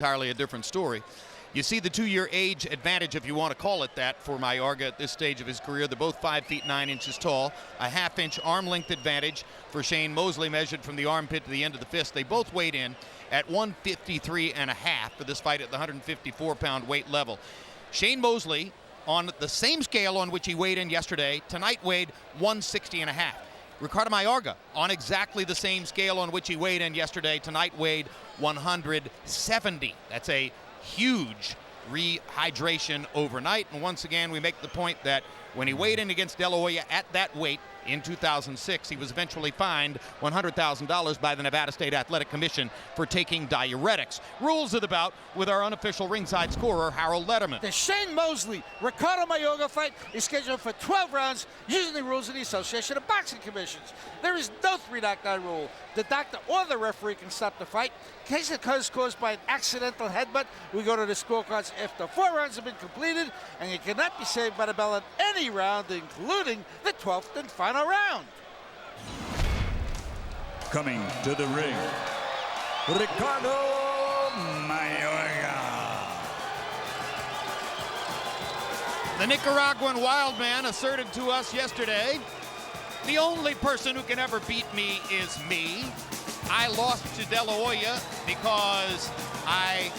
entirely a different story. You see the 2-year age advantage, if you want to call it that, for Mayorga at this stage of his career. They're both 5 feet 9 inches tall. A half-inch arm length advantage for Shane Mosley, measured from the armpit to the end of the fist. They both weighed in at 153.5 for this fight at the 154-pound weight level. Shane Mosley, on the same scale on which he weighed in yesterday, tonight weighed 160.5. Ricardo Mayorga, on exactly the same scale on which he weighed in yesterday, tonight weighed 170. That's a huge rehydration overnight. And once again, we make the point that when he weighed in against De La Hoya at that weight in 2006, he was eventually fined $100,000 by the Nevada State Athletic Commission for taking diuretics. Rules of the bout with our unofficial ringside scorer, Harold Letterman. The Shane Mosley Ricardo Mayorga fight is scheduled for 12 rounds using the rules of the Association of Boxing Commissions. There is no 3 knockdown rule. The doctor or the referee can stop the fight. In case it is caused by an accidental headbutt, we go to the scorecards after 4 rounds have been completed, and you cannot be saved by the bell at any round, including the 12th and final round. Coming to the ring, Ricardo Mayorga. The Nicaraguan wild man asserted to us yesterday, the only person who can ever beat me is me. I lost to De La Hoya because I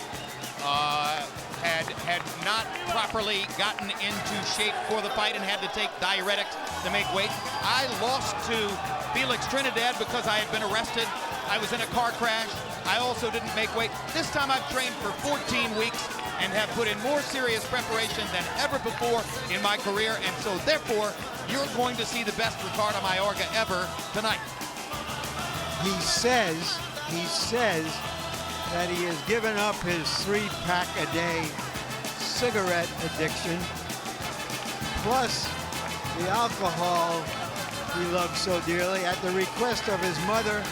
had not properly gotten into shape for the fight and had to take diuretics to make weight. I lost to Felix Trinidad because I had been arrested. I was in a car crash. I also didn't make weight. This time I've trained for 14 weeks and have put in more serious preparation than ever before in my career, and so therefore you're going to see the best Ricardo Mayorga ever tonight. He says that he has given up his 3-pack-a-day cigarette addiction, plus the alcohol he loves so dearly, at the request of his mother,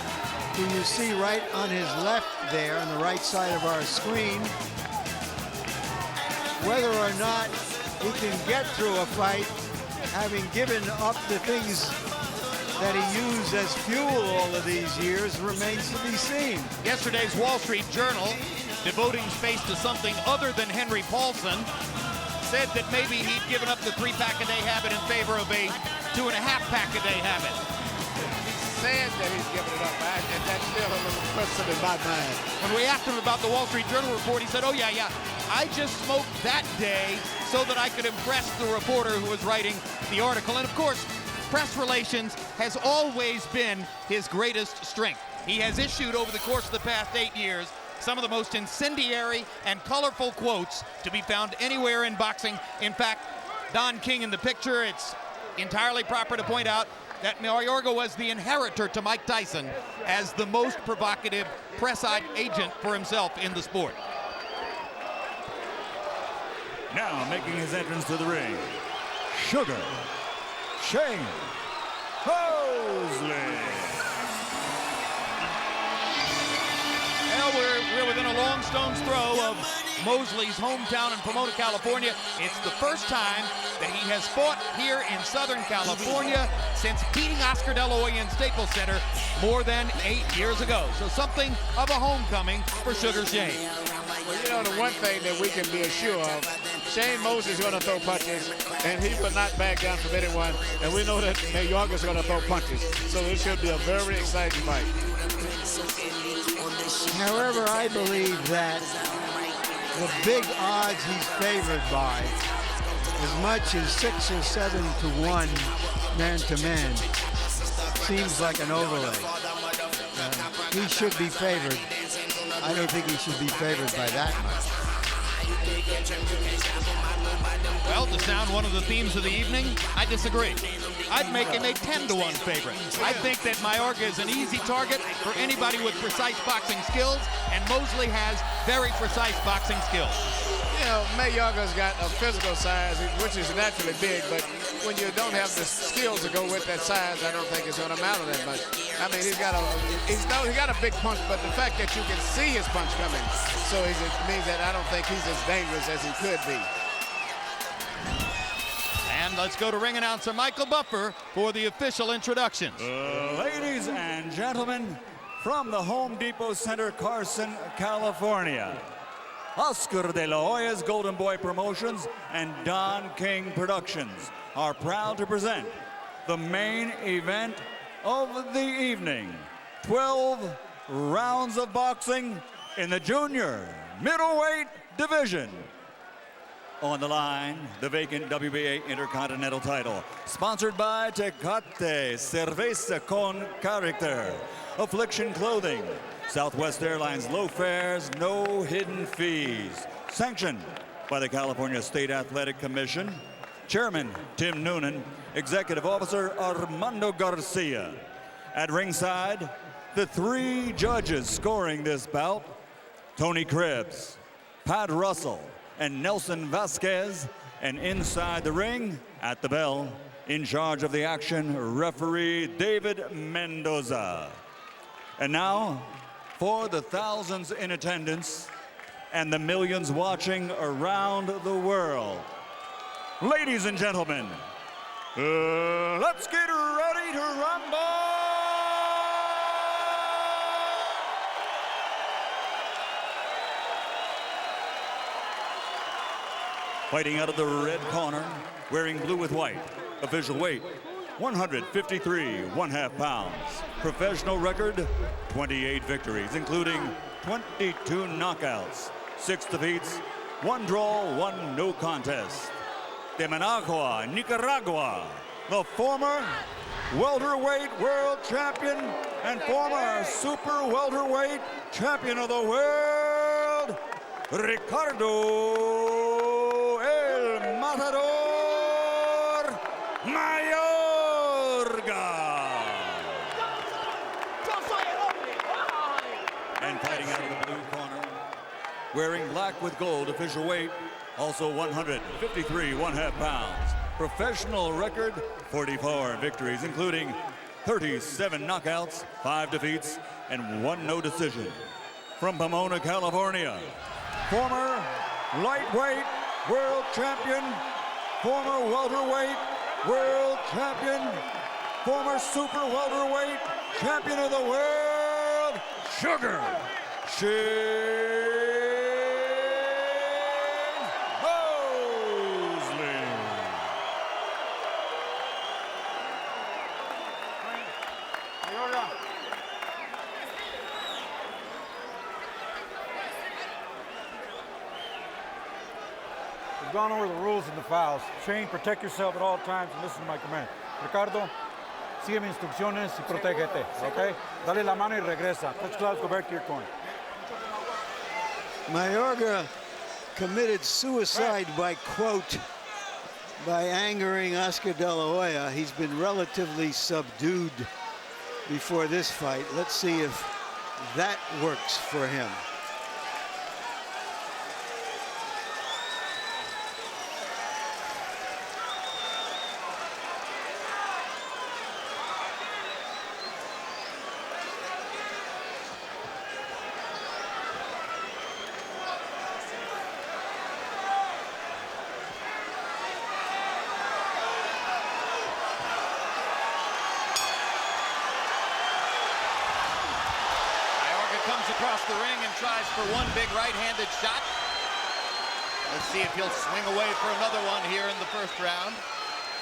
who you see right on his left there on the right side of our screen. Whether or not he can get through a fight, having given up the things that he used as fuel all of these years, remains to be seen. Yesterday's Wall Street Journal, devoting space to something other than Henry Paulson, said that maybe he'd given up the 3-pack-a-day habit in favor of a 2.5-pack-a-day habit. He's saying that he's given it up, and that's still a little question in my mind. When we asked him about the Wall Street Journal report, he said, oh yeah, I just smoked that day so that I could impress the reporter who was writing the article. And of course, press relations has always been his greatest strength. He has issued over the course of the past 8 years some of the most incendiary and colorful quotes to be found anywhere in boxing. In fact, Don King in the picture, it's entirely proper to point out that Mayorga was the inheritor to Mike Tyson as the most provocative press agent for himself in the sport. Now making his entrance to the ring, Sugar Shane Mosley. Well, we're within a long stone's throw of Mosley's hometown in Pomona, California. It's the first time that he has fought here in Southern California since beating Oscar De La Hoya in Staples Center more than 8 years ago. So something of a homecoming for Sugar Shane. Well, you know, the one thing that we can be assured of, Shane Mosley is going to throw punches, and he will not back down from anyone. And we know that Mayorga is going to throw punches. So it should be a very exciting fight. However, I believe that the big odds he's favored by, as much as 6 or 7 to 1 man-to-man, seems like an overlay. He should be favored. I don't think he should be favored by that much. Well, to sound one of the themes of the evening, I disagree. I'd make him a 10 to 1 favorite. I think that Mayorga is an easy target for anybody with precise boxing skills, and Mosley has very precise boxing skills. You know, Mayorga's got a physical size, which is naturally big, but when you don't have the skills to go with that size, I don't think it's going to matter that much. I mean, he got a big punch, but the fact that you can see his punch coming, so it means that I don't think he's as dangerous as he could be. And let's go to ring announcer Michael Buffer for the official introductions. Ladies and gentlemen, from the Home Depot Center, Carson, California, Oscar de la Hoya's Golden Boy Promotions and Don King Productions are proud to present the main event of the evening. 12 rounds of boxing in the junior middleweight division. On the line, the vacant WBA Intercontinental title, sponsored by Tecate Cerveza con Character, Affliction Clothing, Southwest Airlines low fares, no hidden fees. Sanctioned by the California State Athletic Commission, Chairman Tim Noonan, Executive Officer Armando Garcia. At ringside, the 3 judges scoring this bout, Tony Krebs, Pat Russell, and Nelson Vasquez, and inside the ring, at the bell, in charge of the action, referee David Mendoza. And now, for the thousands in attendance and the millions watching around the world, ladies and gentlemen, let's get ready to rumble! Fighting out of the red corner, wearing blue with white. Official weight, 153 1/2 pounds. Professional record, 28 victories, including 22 knockouts, 6 defeats, 1 draw, 1 no contest. De Managua, Nicaragua, the former welterweight world champion and former super welterweight champion of the world, Ricardo Matador Mayorga. And fighting out of the blue corner, wearing black with gold, official weight, also 153 1/2 pounds. Professional record, 44 victories, including 37 knockouts, 5 defeats, and 1 no decision. From Pomona, California, former lightweight world champion, former welterweight world champion, former super welterweight champion of the world, Sugar Shane Mosley. We've gone over the rules and the fouls. Shane, protect yourself at all times and listen to my command. Ricardo, sigue mis instrucciones y protégete, okay? Dale la mano y regresa. Touch gloves, go back to your corner. Mayorga committed suicide by quote by angering Oscar de la Hoya. He's been relatively subdued before this fight. Let's see if that works for him. Across the ring and tries for one big right-handed shot. Let's see if he'll swing away for another one here in the first round.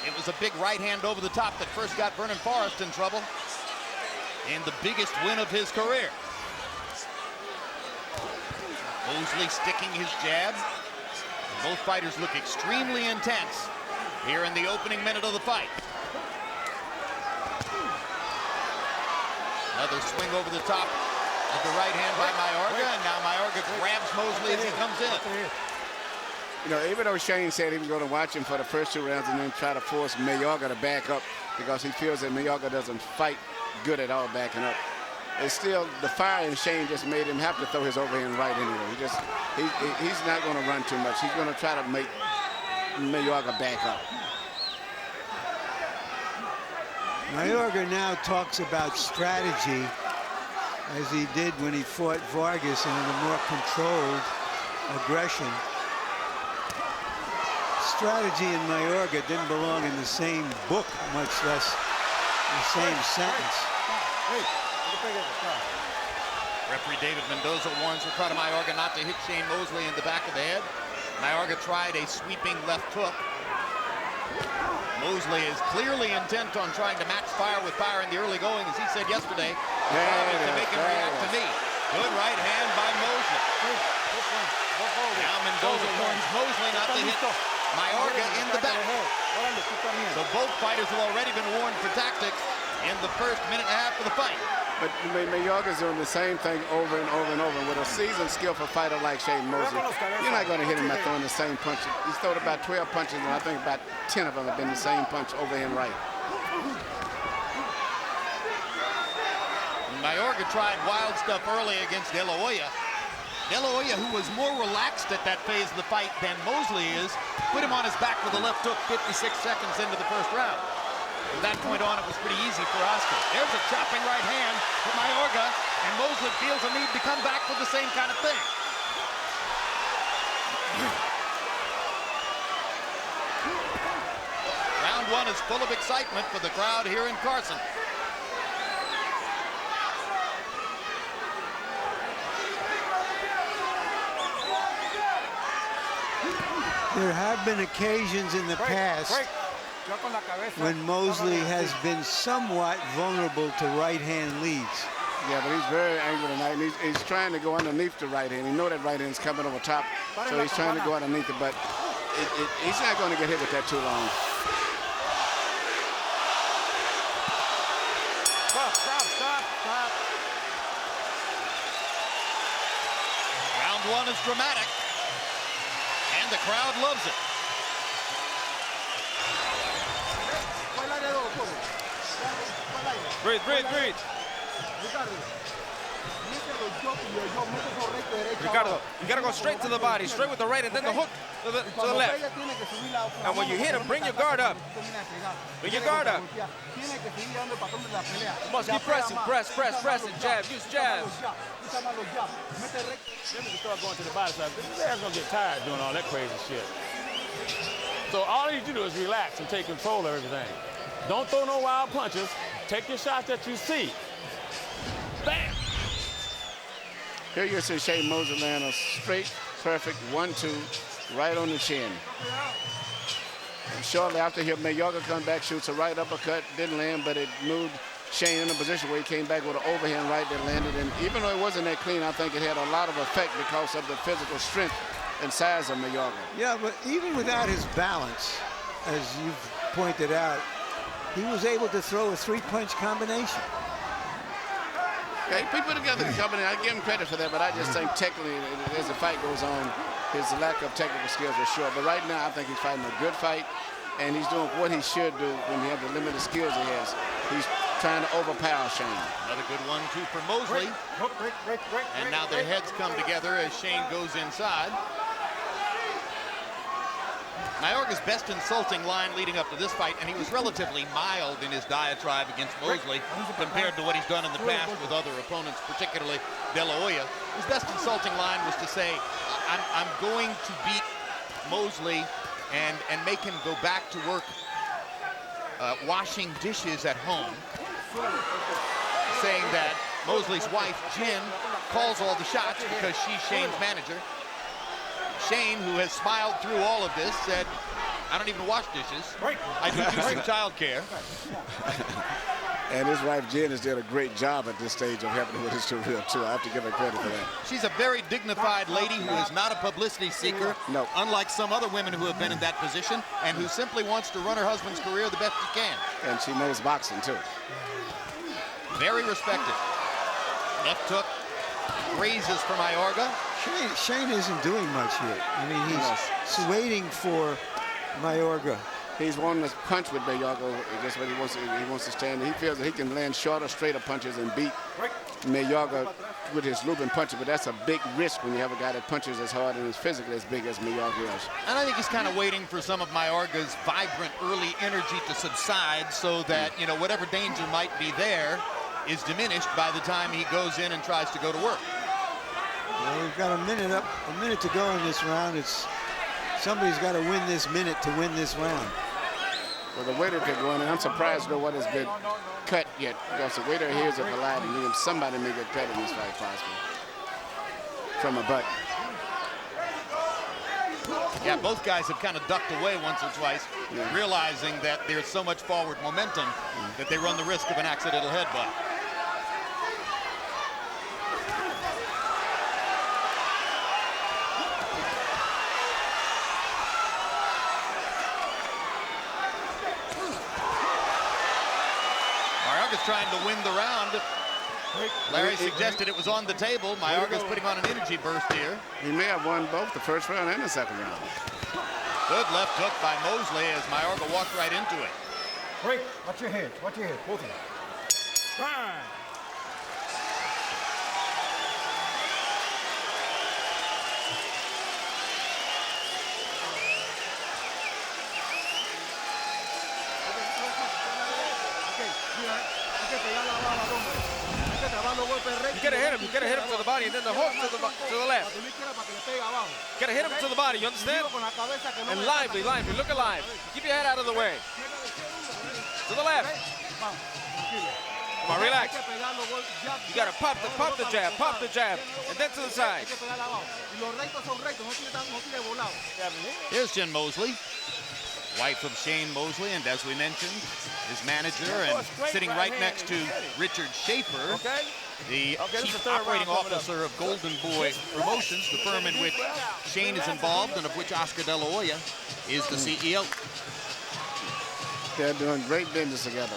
It was a big right hand over the top that first got Vernon Forrest in trouble in the biggest win of his career. Mosley sticking his jab. Both fighters look extremely intense here in the opening minute of the fight. Another swing over the top of the right hand by Mayorga, and now Mayorga grabs Mosley as he comes in. You know, even though Shane said he was going to watch him for the first 2 rounds and then try to force Mayorga to back up because he feels that Mayorga doesn't fight good at all backing up, it's still the fire in Shane just made him have to throw his overhand right anyway. He's not going to run too much. He's going to try to make Mayorga back up. Mayorga now talks about strategy, as he did when he fought Vargas in a more controlled aggression. Strategy and Mayorga didn't belong in the same book, much less the same sentence. Referee David Mendoza warns Ricardo Mayorga not to hit Shane Mosley in the back of the head. Mayorga tried a sweeping left hook. Mosley is clearly intent on trying to match fire with fire in the early going, as he said yesterday. To make him react to me. Good right hand by Mosley. Now Mendoza warns Mosley not to hit Mayorga in the back. So both fighters have already been warned for tactics in the first minute and a half of the fight. But Mayorga's doing the same thing over and over and over. With a seasoned, skillful fighter like Shane Mosley, you're not going to hit him by throwing the same punch. He's thrown about 12 punches, and I think about 10 of them have been the same punch over and right. Mayorga tried wild stuff early against De La Hoya. De La Hoya, who was more relaxed at that phase of the fight than Mosley is, put him on his back with a left hook 56 seconds into the first round. From that point on, it was pretty easy for Oscar. There's a chopping right hand for Mayorga, and Mosley feels a need to come back with the same kind of thing. Round one is full of excitement for the crowd here in Carson. There have been occasions in the past when Mosley has been somewhat vulnerable to right-hand leads. Yeah, but he's very angry tonight. And he's trying to go underneath the right hand. He knows that right hand's coming over top, so he's trying to go underneath it, but he's not going to get hit with that too long. Stop. Round one is dramatic, and the crowd loves it. Breathe. Ricardo, you gotta go straight to the body, straight with the right, and then the hook to the left. And when you hit him, bring your guard up. Bring your guard up. You must keep pressing, press, and jab, use jabs. Then we can start going to the body side. This ass gonna get tired doing all that crazy shit. So all you do is relax and take control of everything. Don't throw no wild punches. Take your shots that you see. Bam! Here you see Shane Mosley land a straight, perfect 1-2 right on the chin. And shortly after here, Mayorga comes back, shoots a right uppercut, didn't land, but it moved Shane in a position where he came back with an overhand right that landed. And even though it wasn't that clean, I think it had a lot of effect because of the physical strength and size of Mayorga. Yeah, but even without his balance, as you've pointed out, he was able to throw a three-punch combination. Yeah, he put together the company. I give him credit for that, but I just think technically, as the fight goes on, his lack of technical skills are short. But right now, I think he's fighting a good fight, and he's doing what he should do when he has the limited skills he has. He's trying to overpower Shane. Another good 1-2 for Mosley. And now their heads come together as Shane goes inside. Mayorga's best insulting line leading up to this fight, and he was relatively mild in his diatribe against Mosley compared to what he's done in the past with other opponents, particularly De La Hoya. His best insulting line was to say, I'm going to beat Mosley and make him go back to work washing dishes at home, saying that Mosley's wife, Jen, calls all the shots because she's Shane's manager. Shane, who has smiled through all of this, said, I don't even wash dishes. I do some child care. And his wife, Jen, has done a great job at this stage of helping with his career, too. I have to give her credit for that. She's a very dignified lady who is not a publicity seeker, no. Unlike some other women who have been in that position, and who simply wants to run her husband's career the best she can. And she knows boxing, too. Very respected. Left hook grazes for Mayorga. Shane isn't doing much here. I mean, he's waiting for Mayorga. He's wanting to punch with Mayorga. That's what he wants to stand. He feels that he can land shorter, straighter punches and beat Mayorga with his looping punches. But that's a big risk when you have a guy that punches as hard and is physically as big as Mayorga is. And I think he's kind of waiting for some of Mayorga's vibrant early energy to subside so that, you know, whatever danger might be there is diminished by the time he goes in and tries to go to work. Well, we've got a minute to go in this round. Somebody's got to win this minute to win this round. Well, the way that they're going, and I'm surprised at what has been cut yet. Because the way their hairs are colliding, somebody may get cut in this fight possibly from a butt. Yeah, both guys have kind of ducked away once or twice, realizing that there's so much forward momentum that they run the risk of an accidental headbutt. Mayorga's trying to win the round. Larry suggested it was on the table. Mayorga's putting on an energy burst here. He may have won both the first round and the second round. Good left hook by Mosley as Mayorga walked right into it. Break. Watch your head. Watch your head. Both of them. Bang. You gotta hit him. You gotta hit him to the body, and then the hook to the left. You gotta hit him to the body. You understand? And lively, lively. Look alive. Keep your head out of the way. To the left. Come on, relax. You gotta pop the jab, and then to the side. Here's Jen Mosley, wife of Shane Mosley, and as we mentioned, his manager, and sitting right next to Richard Schaefer, the chief operating officer of Golden Boy Promotions, the firm in which Shane is involved and of which Oscar De La Hoya is the CEO. They're doing great business together.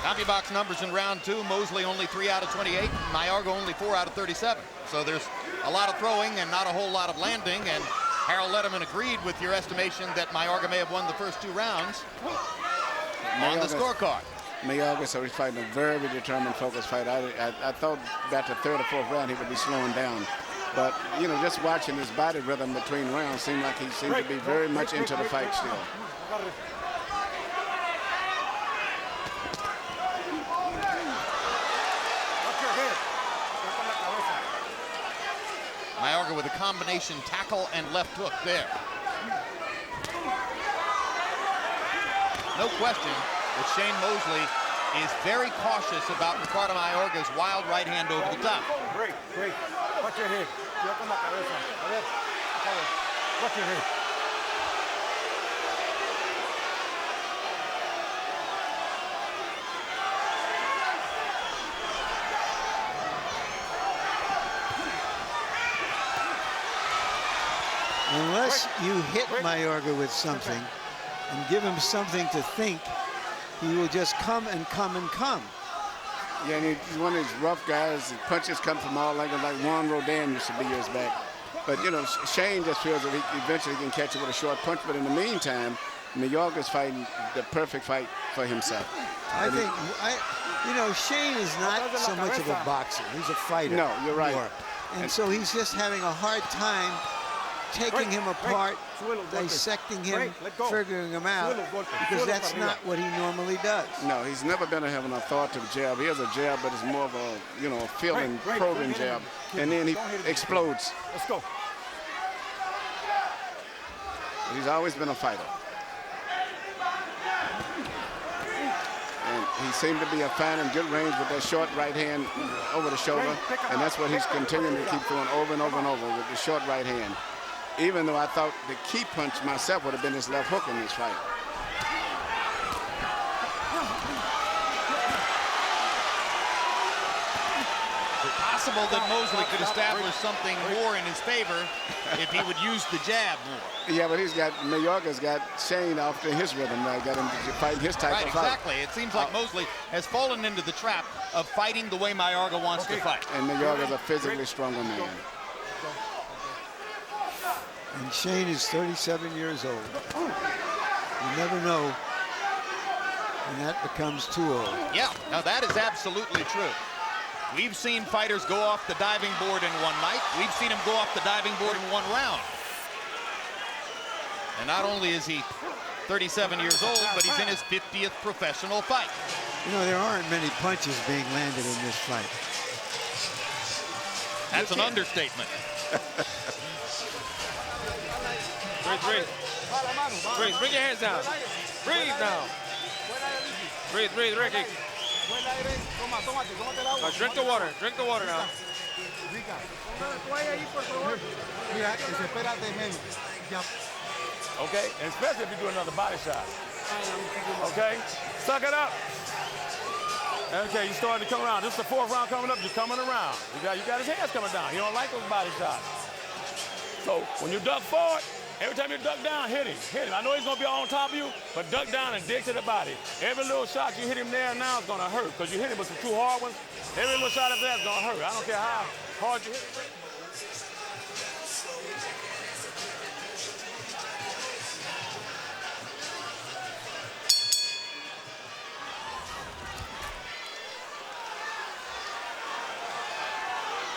CompuBox numbers in round two: Mosley only 3 out of 28, Mayorga only 4 out of 37. So there's a lot of throwing and not a whole lot of landing, and Harold Letterman agreed with your estimation that Mayorga may have won the first 2 rounds on the scorecard. Mayorga, so he's fighting a very determined, focused fight. I thought about the 3rd or 4th round he would be slowing down. But, you know, just watching his body rhythm between rounds seemed like he seemed to be very much into the fight still. Mayorga with a combination tackle and left hook there. No question that Shane Mosley is very cautious about Ricardo Mayorga's wild right hand over the top. Great. Watch your head. Watch your head. Unless you hit Mayorga with something and give him something to think, he will just come and come and come. Yeah, and he's one of these rough guys. His punches come from all angles, like Juan Rodin used to be years back. But, you know, Shane just feels that he eventually can catch it with a short punch. But in the meantime, Mayorga's fighting the perfect fight for himself. I think, you know, Shane is not so much of a boxer. He's a fighter. No, you're right. More. And so he's just having a hard time taking him apart, dissecting him, figuring him out, because that's not what he normally does. No, he's never been having an authoritative jab. He has a jab, but it's more of a, you know, feeling, probing jab. And then he explodes. Let's go. But he's always been a fighter. And he seemed to be a fine and good range with that short right hand over the shoulder. And that's what he's continuing to keep doing over and over and over with the short right hand. Even though I thought the key punch myself would have been his left hook in this fight. It's possible that Mosley could establish something more in his favor if he would use the jab more. Yeah, but Mayorga's got Shane off to his rhythm. Got him fighting his type of fight. Exactly. It seems like Mosley has fallen into the trap of fighting the way Mayorga wants to fight. And Mayorga's a physically stronger man. And Shane is 37 years old. You never know when that becomes too old. Yeah, now that is absolutely true. We've seen fighters go off the diving board in one night. We've seen him go off the diving board in one round. And not only is he 37 years old, but he's in his 50th professional fight. You know, there aren't many punches being landed in this fight. That's an understatement. 3-3. Breathe, bring your hands down. Breathe now. Breathe, breathe, Ricky. Now drink the water now. Okay, and especially if you do another body shot. Okay, suck it up. Okay, you starting to come around. This is the 4th round coming up. You're coming around. You got his hands coming down. He don't like those body shots. So when you duck forward, every time you duck down, hit him. Hit him. I know he's gonna be on top of you, but duck down and dig to the body. Every little shot you hit him there now is gonna hurt because you hit him with some 2 hard ones. Every little shot of that is gonna hurt. I don't care how hard you hit him.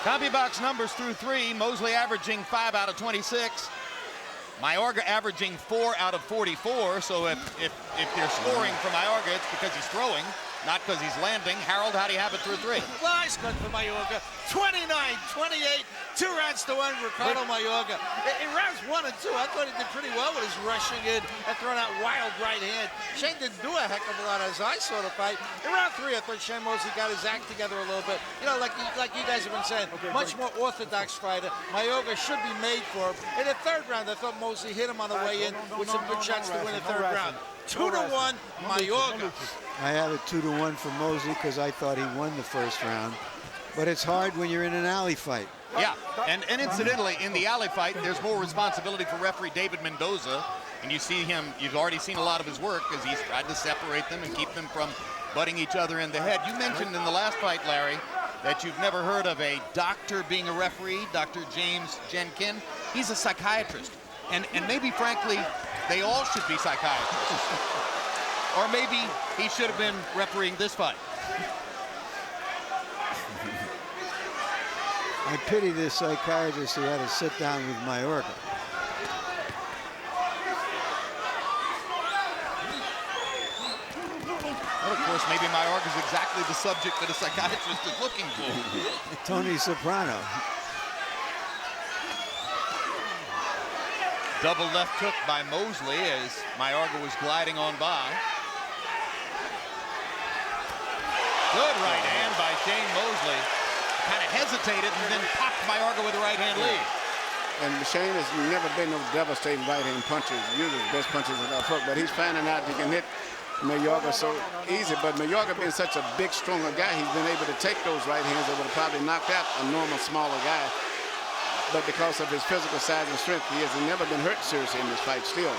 CompuBox numbers through 3. Mosley averaging 5 out of 26. Mayorga averaging 4 out of 44. So if they're scoring for Mayorga, it's because he's throwing, not because he's landing. Harold, how do you have it through 3? Nice cut for Mayorga. 29-28. 2 rounds to 1, Ricardo Mayorga. In rounds 1 and 2, I thought he did pretty well with his rushing in and throwing out wild right hand. Shane didn't do a heck of a lot as I saw the fight. In round 3, I thought Shane Mosley got his act together a little bit. You know, like you guys have been saying, much more orthodox fighter. Mayorga should be made for him. In the 3rd round, I thought Mosley hit him on the way in with some good shots to win the 3rd round. 2-1, Mayorga. I have it 2-1 for Mosley because I thought he won the 1st round. But it's hard when you're in an alley fight. Yeah, and incidentally, in the alley fight, there's more responsibility for referee David Mendoza. And you see him, you've already seen a lot of his work as he's tried to separate them and keep them from butting each other in the head. You mentioned in the last fight, Larry, that you've never heard of a doctor being a referee, Dr. James Jenkin. He's a psychiatrist. And maybe, frankly, they all should be psychiatrists. Or maybe he should have been refereeing this fight. I pity this psychiatrist who had to sit down with Mayorga. Well, of course, maybe Mayorga's exactly the subject that a psychiatrist is looking for. Tony Soprano. Double left hook by Mosley as Mayorga was gliding on by. Good right hand by Shane Mosley. Kind of hesitated and then popped Mayorga with a right hand lead. And Shane has never been no devastating right hand puncher. Usually the best punches are left hook, but he's finding out he can hit Mayorga so easy. But Mayorga being such a big, stronger guy, he's been able to take those right hands that would have probably knocked out a normal, smaller guy. But because of his physical size and strength, he has never been hurt seriously in this fight still.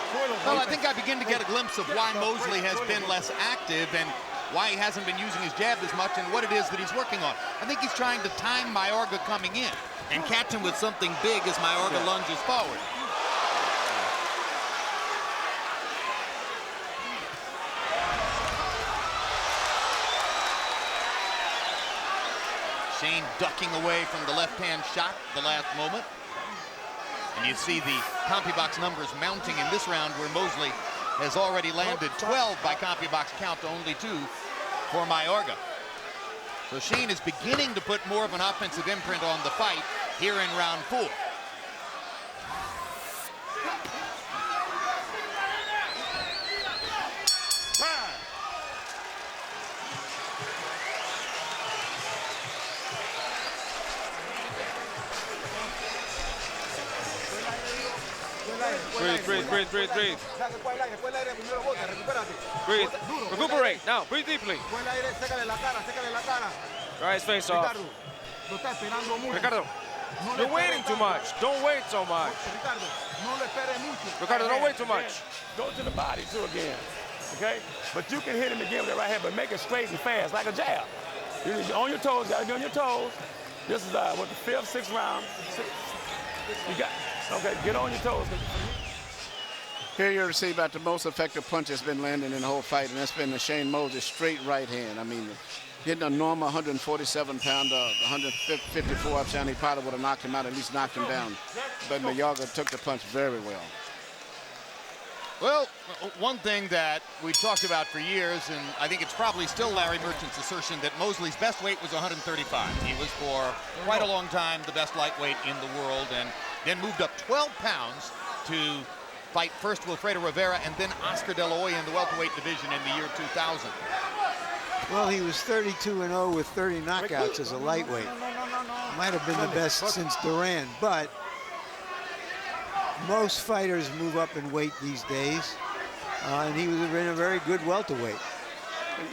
Well, I think I begin to get a glimpse of why Mosley has been less active and why he hasn't been using his jab as much and what it is that he's working on. I think he's trying to time Mayorga coming in and catch him with something big as Mayorga lunges forward. Shane ducking away from the left-hand shot the last moment. And you see the CompuBox numbers mounting in this round where Mosley has already landed 12 by CompuBox count to only 2 for Mayorga. So Shane is beginning to put more of an offensive imprint on the fight here in round 4. Breathe. Breathe. Recuperate. Now, breathe deeply. Dry his face off. Ricardo, you're waiting too much. Don't wait so much. Ricardo, don't wait too much. Go to the body, too, again. Okay? But you can hit him again with that right hand, but make it straight and fast, like a jab. You're on your toes. You got to be on your toes. This is what, the 5th, 6th round. You got, okay, get on your toes. Here you see about the most effective punch that's been landing in the whole fight, and that's been the Shane Mosley straight right hand. I mean, hitting a normal 147-pounder, 154-pounder, he probably would have knocked him out, at least knocked him down. But Mayorga took the punch very well. Well, one thing that we've talked about for years, and I think it's probably still Larry Merchant's assertion, that Mosley's best weight was 135. He was for quite a long time the best lightweight in the world, and then moved up 12 pounds to fight first Wilfredo Rivera and then Oscar De La Hoya in the welterweight division in the year 2000. Well, he was 32-0 with 30 knockouts as a lightweight. Might have been the best since Duran, but most fighters move up in weight these days, and he was in a very good welterweight.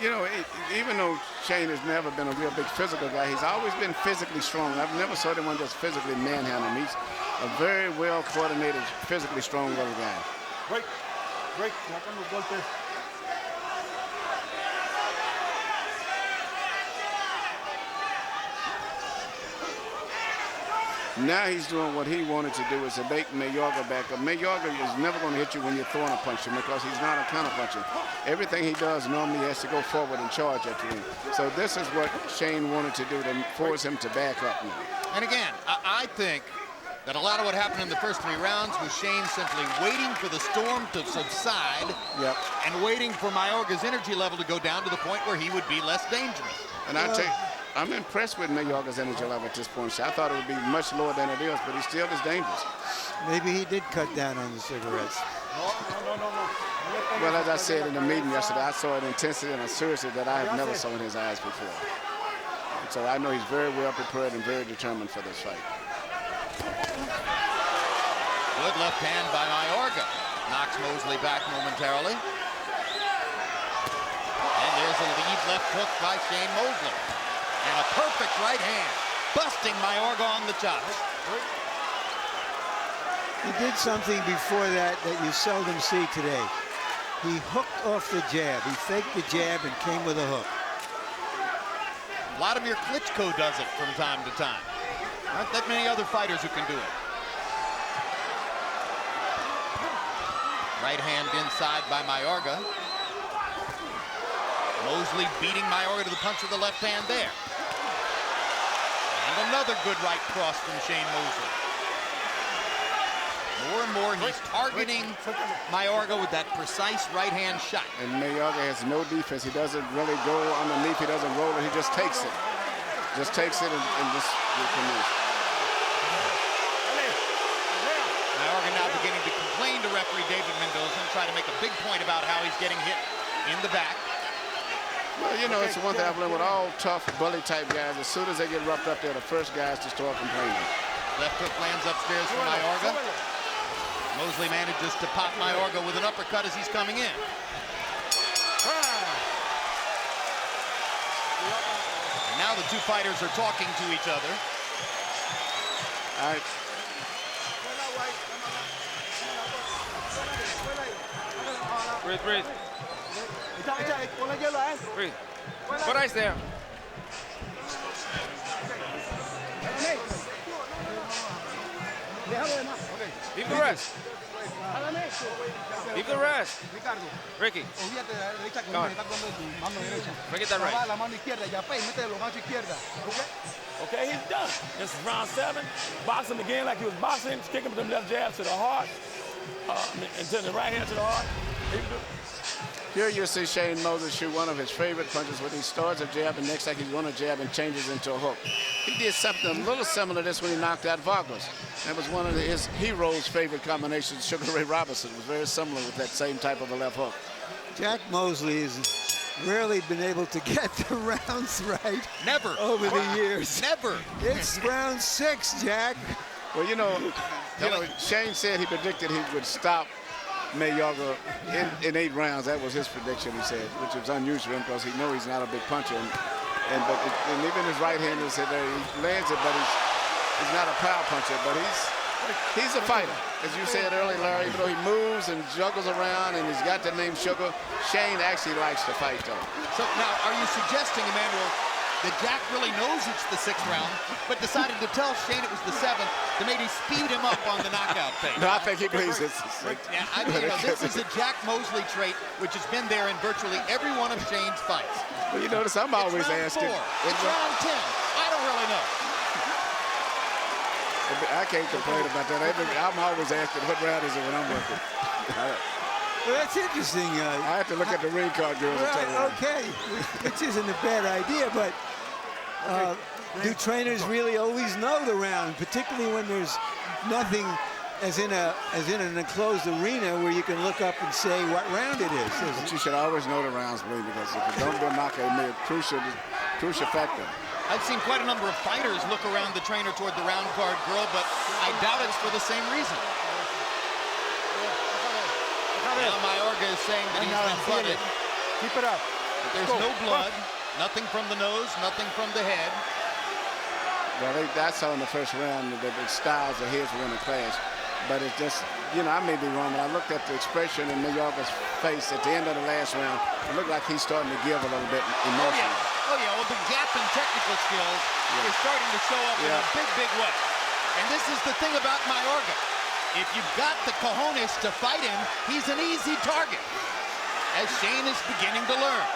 You know, even though Shane has never been a real big physical guy, he's always been physically strong. I've never saw anyone just physically manhandle him. He's a very well-coordinated, physically strong little guy. Break. Now he's doing what he wanted to do, is to make Mayorga back up. Mayorga is never going to hit you when you're throwing a punch because he's not a counter-puncher. Everything he does normally has to go forward and charge at you. So this is what Shane wanted to do to force him to back up now. And again, I think that a lot of what happened in the first 3 rounds was Shane simply waiting for the storm to subside and waiting for Mayorga's energy level to go down to the point where he would be less dangerous. And I tell you, I'm impressed with Mayorga's energy level at this point. I thought it would be much lower than it is, but he still is dangerous. Maybe he did cut down on the cigarettes. Well, as I said in the meeting yesterday, I saw an intensity and a seriousness that I have never saw in his eyes before. And so I know he's very well prepared and very determined for this fight. Good left hand by Mayorga. Knocks Mosley back momentarily. And there's a lead left hook by Shane Mosley. And a perfect right hand, busting Mayorga on the chops. He did something before that you seldom see today. He hooked off the jab. He faked the jab and came with a hook. Vladimir Klitschko does it from time to time. Aren't that many other fighters who can do it. Right hand inside by Mayorga. Mosley beating Mayorga to the punch with the left hand there. And another good right cross from Shane Mosley. More and more he's targeting Mayorga with that precise right hand shot. And Mayorga has no defense. He doesn't really go underneath. He doesn't roll it. He just takes it. Just takes it and just moves. Mayorga now beginning to complain to referee David Mendoza and try to make a big point about how he's getting hit in the back. Well, you know, it's one thing I've learned with all tough, bully-type guys. As soon as they get roughed up, they're the first guys to start complaining. Left hook lands upstairs for Mayorga. Mosley manages to pop Mayorga with an uppercut as he's coming in. And now the two fighters are talking to each other. All right. Breathe. Breathe. Put ice there. Leave the rest. Leave the rest. Ricky. Come on. Forget that right. Okay, he's done. This is round 7. Box him again like he was boxing. Kick him with them left jabs to the heart. And to the right hand to the heart. Here you see Shane Mosley shoot one of his favorite punches where he starts a jab and next time he's going to jab and changes into a hook. He did something a little similar to this when he knocked out Vargas. That was one of his heroes' favorite combinations. Sugar Ray Robinson was very similar with that same type of a left hook. Jack Mosley has rarely been able to get the rounds right. Never. Over the years. Never. It's round 6, Jack. Well, you know, Shane said he predicted he would stop Mayorga in 8 rounds. That was his prediction, he said, which was unusual because he knows he's not a big puncher. And even his right hand is there, he lands it, but he's not a power puncher. But he's a fighter, as you said earlier, Larry. Even though he moves and juggles around and he's got the name Sugar, Shane actually likes to fight, though. So now, are you suggesting, Emmanuel, that Jack really knows it's the 6th round, but decided to tell Shane it was the 7th to maybe speed him up on the knockout phase? No, I think he believes it's the 6th. Yeah, I mean, this is a Jack Mosley trait, which has been there in virtually every one of Shane's fights. Well, you notice I'm always asking. It's round 10. I don't really know. I can't complain about that. I'm always asking what round is it when I'm working. Well, that's interesting. I have to look at the ring card, girls. Right, okay, which isn't a bad idea, but do trainers really always know the round, particularly when there's nothing as in an enclosed arena where you can look up and say what round it is. But you should always know the rounds, Lee, because if you don't do a knockout, it may be a crucial factor. I've seen quite a number of fighters look around the trainer toward the round card girl, but I doubt it's for the same reason. Now Mayorga is saying that he's been blooded. Keep it up. But there's no blood, nothing from the nose, nothing from the head. Well, I saw in the first round that the styles of his were in the clash. But it's just, you know, I may be wrong, but I looked at the expression in Mayorga's face at the end of the last round. It looked like he's starting to give a little bit emotionally. Oh, yeah. Well, the gap in technical skills is starting to show up in a big, big way. And this is the thing about Mayorga. If you've got the cojones to fight him, he's an easy target, as Shane is beginning to learn.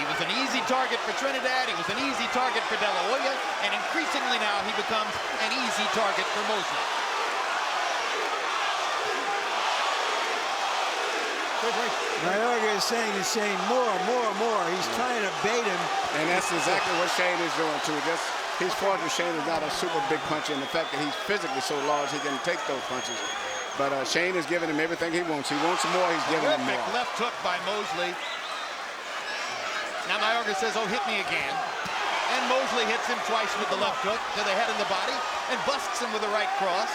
He was an easy target for Trinidad. He was an easy target for De La Hoya. And increasingly now, he becomes an easy target for Mosley. Mayorga is saying to Shane, more. He's trying to bait him. And that's exactly what Shane is doing, too. Just his fault with Shane is not a super big puncher, and the fact that he's physically so large, he can take those punches. But Shane is giving him everything he wants. He wants more, he's giving him more. Terrific left hook by Mosley. Now Mayorga says, oh, hit me again. And Mosley hits him twice with the left hook to the head and the body and busts him with the right cross.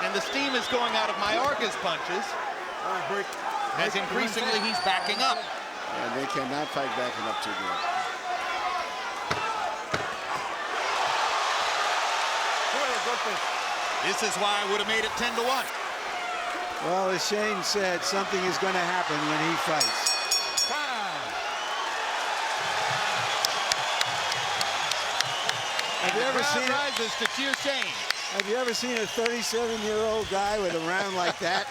And the steam is going out of Mayorga's punches. As increasingly he's backing up. And they cannot fight backing up too good. This is why I would have made it 10-1. Well, as Shane said, something is going to happen when he fights. Have you ever seen rises to cheer Shane? Have you ever seen a 37-year-old guy with a round like that?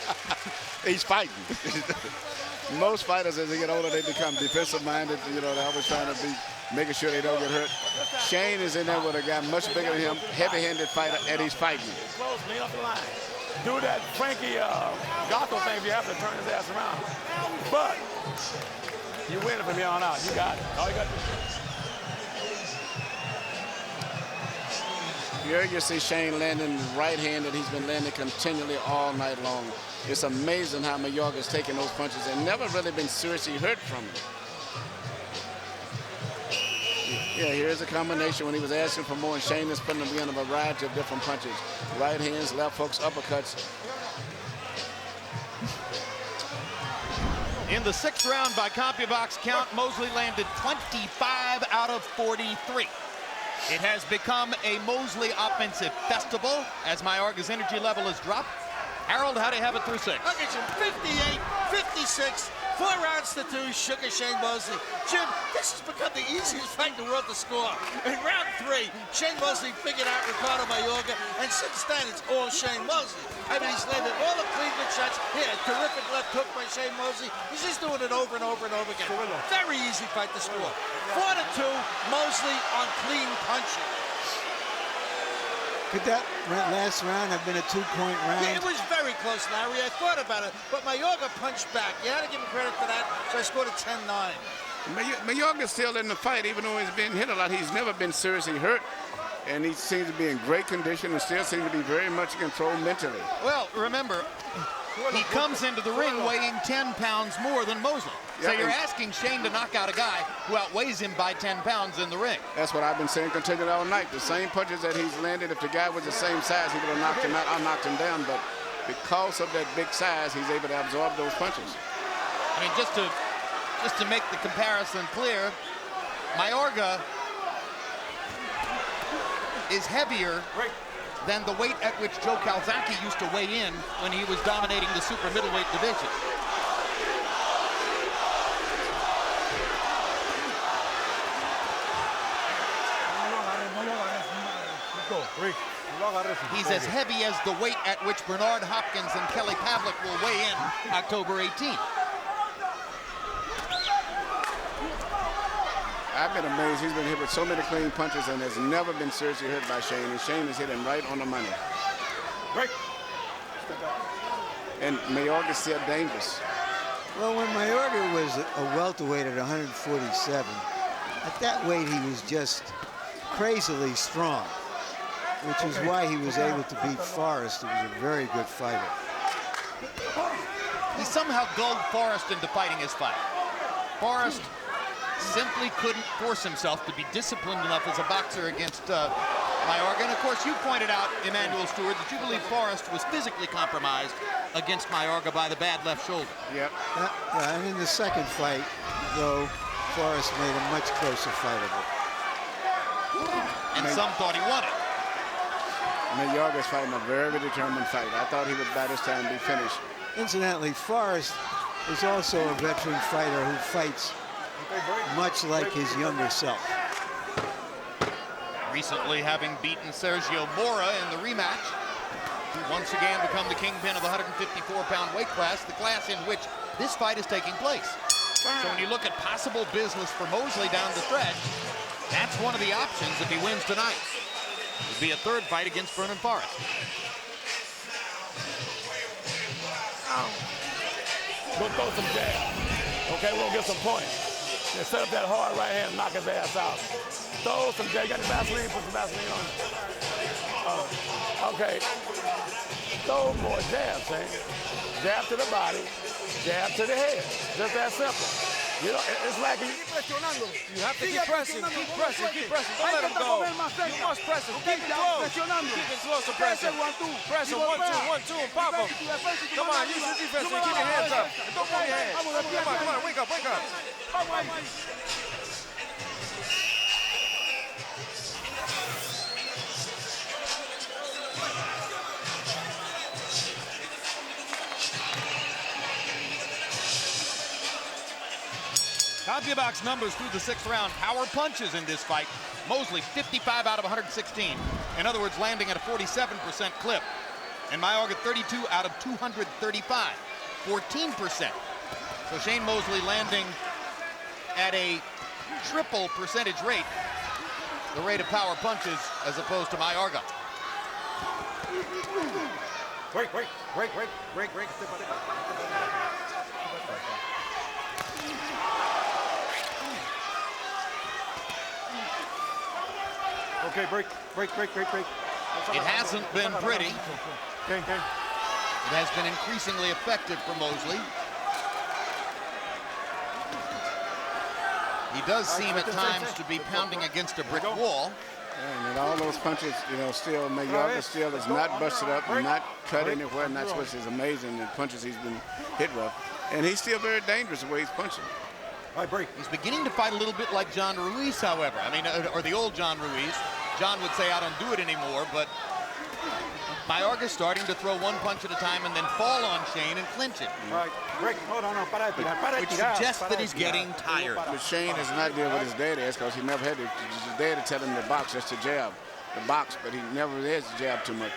He's fighting. Most fighters, as they get older, they become defensive-minded. You know, they're always trying to be making sure they don't get hurt. Shane is in there with a guy much bigger than him, heavy-handed fighter, and he's fighting. Close, lean up the line. Do that Frankie Gotho thing if you have to turn his ass around. But you win it from here on out. You got it. All you got to do. Here you see Shane landing right-handed. He's been landing continually all night long. It's amazing how Mayorga's taking those punches and never really been seriously hurt from them. Yeah, here's a combination when he was asking for more, and Shane is putting him in a variety of different punches. Right hands, left hooks, uppercuts. In the 6th round by CompuBox count, Mosley landed 25 out of 43. It has become a Mosley offensive festival as Mayorga's energy level has dropped. Harold, how do you have it through 6? Okay, Jim, 58, 56, 4 rounds to 2, Sugar Shane Mosley. Jim, this has become the easiest fight in the world to score. In round 3, Shane Mosley figured out Ricardo Mayorga, and since then, it's all Shane Mosley. I mean, he's landed all the clean good shots. Here, terrific left hook by Shane Mosley. He's just doing it over and over and over again. Very easy fight to score. 4-2, Mosley on clean punching. Could that last round have been a 2-point round? Yeah, it was very close, Larry. I thought about it, but Mayorga punched back. You had to give him credit for that, so I scored a 10-9. Mayorga's still in the fight, even though he's been hit a lot. He's never been seriously hurt, and he seems to be in great condition and still seems to be very much in control mentally. Well, remember, he comes into the ring weighing 10 pounds more than Mosley. So you're asking Shane to knock out a guy who outweighs him by 10 pounds in the ring. That's what I've been saying continually all night. The same punches that he's landed, if the guy was the same size, he would have knocked him out. I knocked him down, but because of that big size, he's able to absorb those punches. I mean, just to make the comparison clear, Mayorga is heavier than the weight at which Joe Calzaghe used to weigh in when he was dominating the super middleweight division. He's as heavy as the weight at which Bernard Hopkins and Kelly Pavlik will weigh in October 18th. I've been amazed. He's been hit with so many clean punches and has never been seriously hurt by Shane. And Shane has hit him right on the money. And Mayorga's still dangerous. Well, when Mayorga was a welterweight at 147, at that weight he was just crazily strong. which is why he was able to beat Forrest, who was a very good fighter. He somehow gulled Forrest into fighting his fight. Forrest simply couldn't force himself to be disciplined enough as a boxer against Mayorga. And of course, you pointed out, Emmanuel Stewart, that you believe Forrest was physically compromised against Mayorga by the bad left shoulder. Yep. Yeah, and in the second fight, though, Forrest made a much closer fight of it. And some thought he won it. Mayorga's fighting a very determined fight. I thought he would by this time be finished. Incidentally, Forrest is also a veteran fighter who fights much like his younger self. Recently having beaten Sergio Mora in the rematch, who once again become the kingpin of the 154-pound weight class, the class in which this fight is taking place. So when you look at possible business for Mosley down the stretch, that's one of the options if he wins tonight. It would be a third fight against Vernon Forrest. Go throw some jabs. Okay, we'll get some points. Yeah, set up that hard right hand and knock his ass out. Throw some jabs. You got the Vaseline? Put some Vaseline on it. Okay. Throw more jabs, Shane. Jab to the body, jab to the head. Just that simple. You know, it's like You have to keep pressing, keep pressing, keep pressing. Don't let him go. You must press him. Keep it close. Keep it close to pressing. Press him. 1, 2, and pop him. Come on, use your defense and keep your hands up. And don't move your hands. Come on, wake up, wake up. CompuBox numbers through the 6th round. Power punches in this fight. Mosley 55 out of 116. In other words, landing at a 47% clip. And Mayorga 32 out of 235. 14%. So Shane Mosley landing at a triple percentage rate, the rate of power punches, as opposed to Mayorga. Break. Okay, break. It hasn't been pretty. Okay. It has been increasingly effective for Mosley. He does seem at times to be pounding against a brick wall. And all those punches, you know, still Mayorga still is not busted up, not cut anywhere, not switched. It's amazing the punches he's been hit with. And he's still very dangerous the way he's punching. He's beginning to fight a little bit like John Ruiz, however. I mean, or the old John Ruiz. John would say, I don't do it anymore, but Mayorga's starting to throw one punch at a time and then fall on Shane and clinch it. Which suggests that he's getting tired. But Shane is not dealing with his daddy because he never had his daddy tell him to box, just to jab. The box, but he never is jab too much.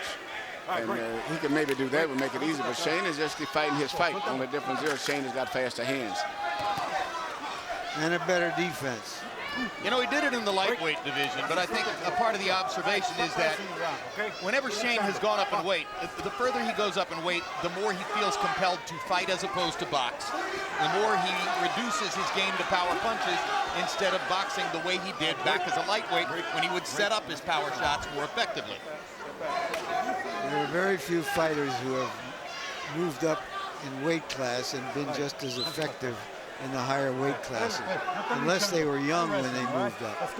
And he could maybe do that, would make it easy, but Shane is just fighting his fight. The only difference is Shane has got faster hands. And a better defense. You know, he did it in the lightweight division, but I think a part of the observation is that whenever Shane has gone up in weight, the further he goes up in weight, the more he feels compelled to fight as opposed to box. The more he reduces his game to power punches instead of boxing the way he did back as a lightweight when he would set up his power shots more effectively. There are very few fighters who have moved up in weight class and been just as effective in the higher weight classes, unless they were young when they moved up.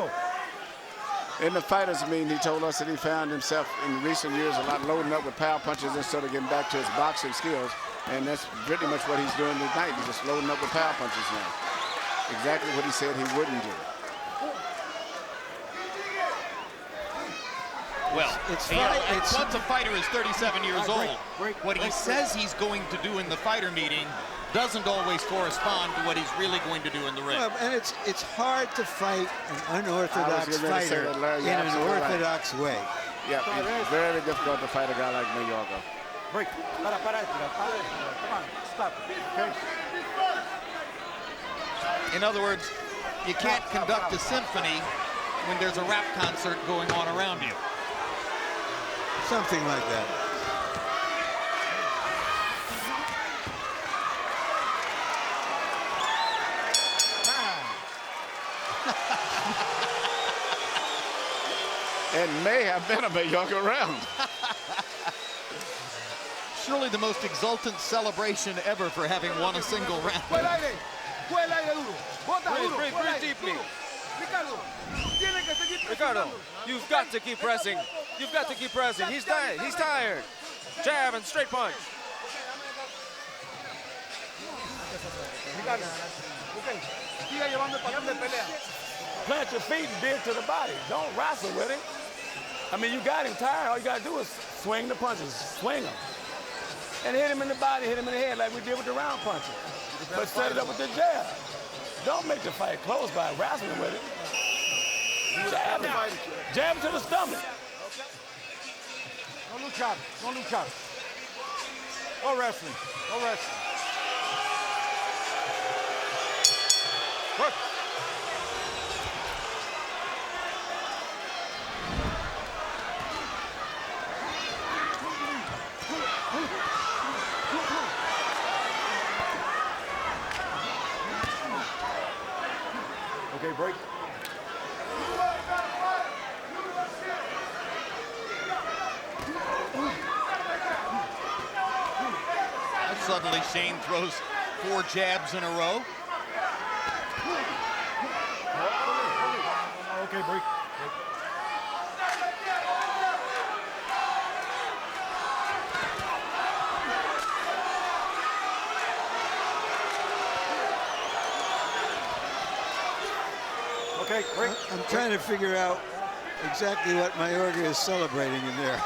In the fighters meeting, he told us that he found himself in recent years a lot loading up with power punches instead of getting back to his boxing skills, and that's pretty much what he's doing tonight. He's just loading up with power punches now. Exactly what he said he wouldn't do. Well, once a fighter is 37 years old, what he says he's going to do in the fighter meeting doesn't always correspond to what he's really going to do in the ring. Well, and it's hard to fight an unorthodox fighter in an orthodox way. Yeah, it's very difficult to fight a guy like Mayorga. Break. Come on, stop. Okay. In other words, you can't conduct a symphony when there's a rap concert going on around you. Something like that. It may have been a Mayorga round. Surely the most exultant celebration ever for having won a single round. Breathe deeply. Ricardo, you've got to keep pressing. You've got to keep pressing. He's tired. He's tired. Jab and straight punch. Plant your feet and dig to the body. Don't wrestle with it. I mean, you got him tired. All you got to do is swing the punches. Swing them. And hit him in the body, hit him in the head like we did with the round punches. But set it up with the jab. Don't make the fight close by wrestling with it. Jab him. Jab him to the stomach. No luchar, no luchar. No wrestling, no wrestling. Good. Okay, break. Suddenly Shane throws 4 jabs in a row. Okay, break. Okay, break. I'm trying to figure out exactly what Mayorga is celebrating in there.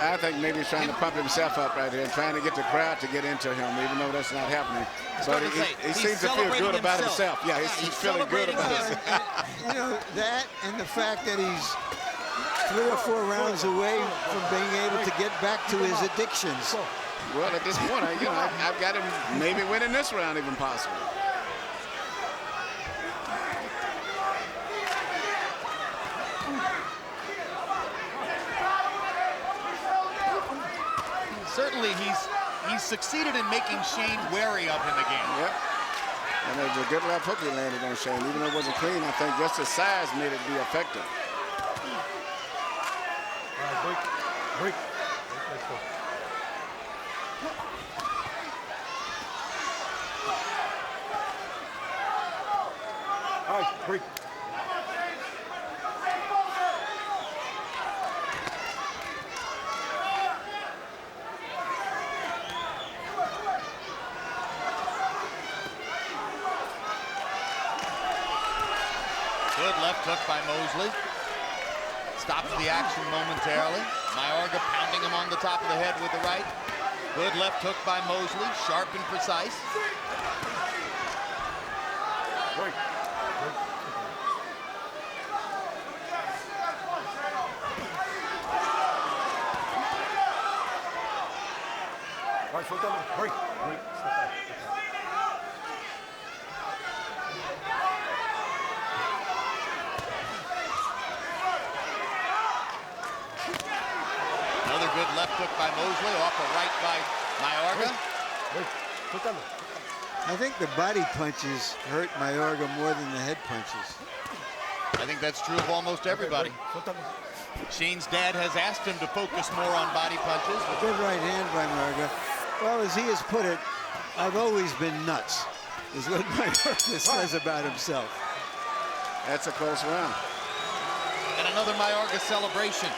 I think maybe he's trying to pump himself up right here and trying to get the crowd to get into him, even though that's not happening. But he seems to feel good about himself. Yeah, he's feeling good about himself. You know, that and the fact that he's 3 or 4 rounds away from being able to get back to his addictions. Well, at this point, I've got him maybe winning this round even possible. Certainly he's succeeded in making Shane wary of him again. Yep. And there's a good left hook he landed on Shane. Even though it wasn't clean, I think just his size made it be effective. All right, break. Break. Let's go. All right, break. Good left hook by Mosley. Stops the action momentarily. Mayorga pounding him on the top of the head with the right. Good left hook by Mosley, sharp and precise. Break. All right, suéltalo. Break. Break. Another good left hook by Mosley, off a right by Mayorga. I think the body punches hurt Mayorga more than the head punches. I think that's true of almost everybody. Shane's dad has asked him to focus more on body punches. Good right hand by Mayorga. Well, as he has put it, I've always been nuts, is what Mayorga says about himself. That's a close round. And another Mayorga celebration.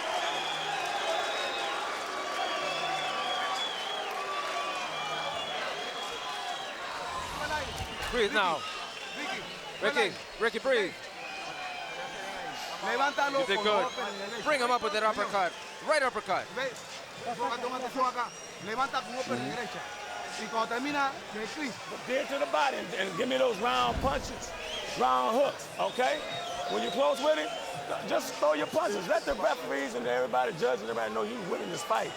Breathe now. Ricky, breathe. You did good. Bring him up with that uppercut. Right uppercut. Dig to the body and give me those round punches, round hooks, okay? When you're close with it, just throw your punches. Let the referees and everybody judging everybody know you're winning this fight.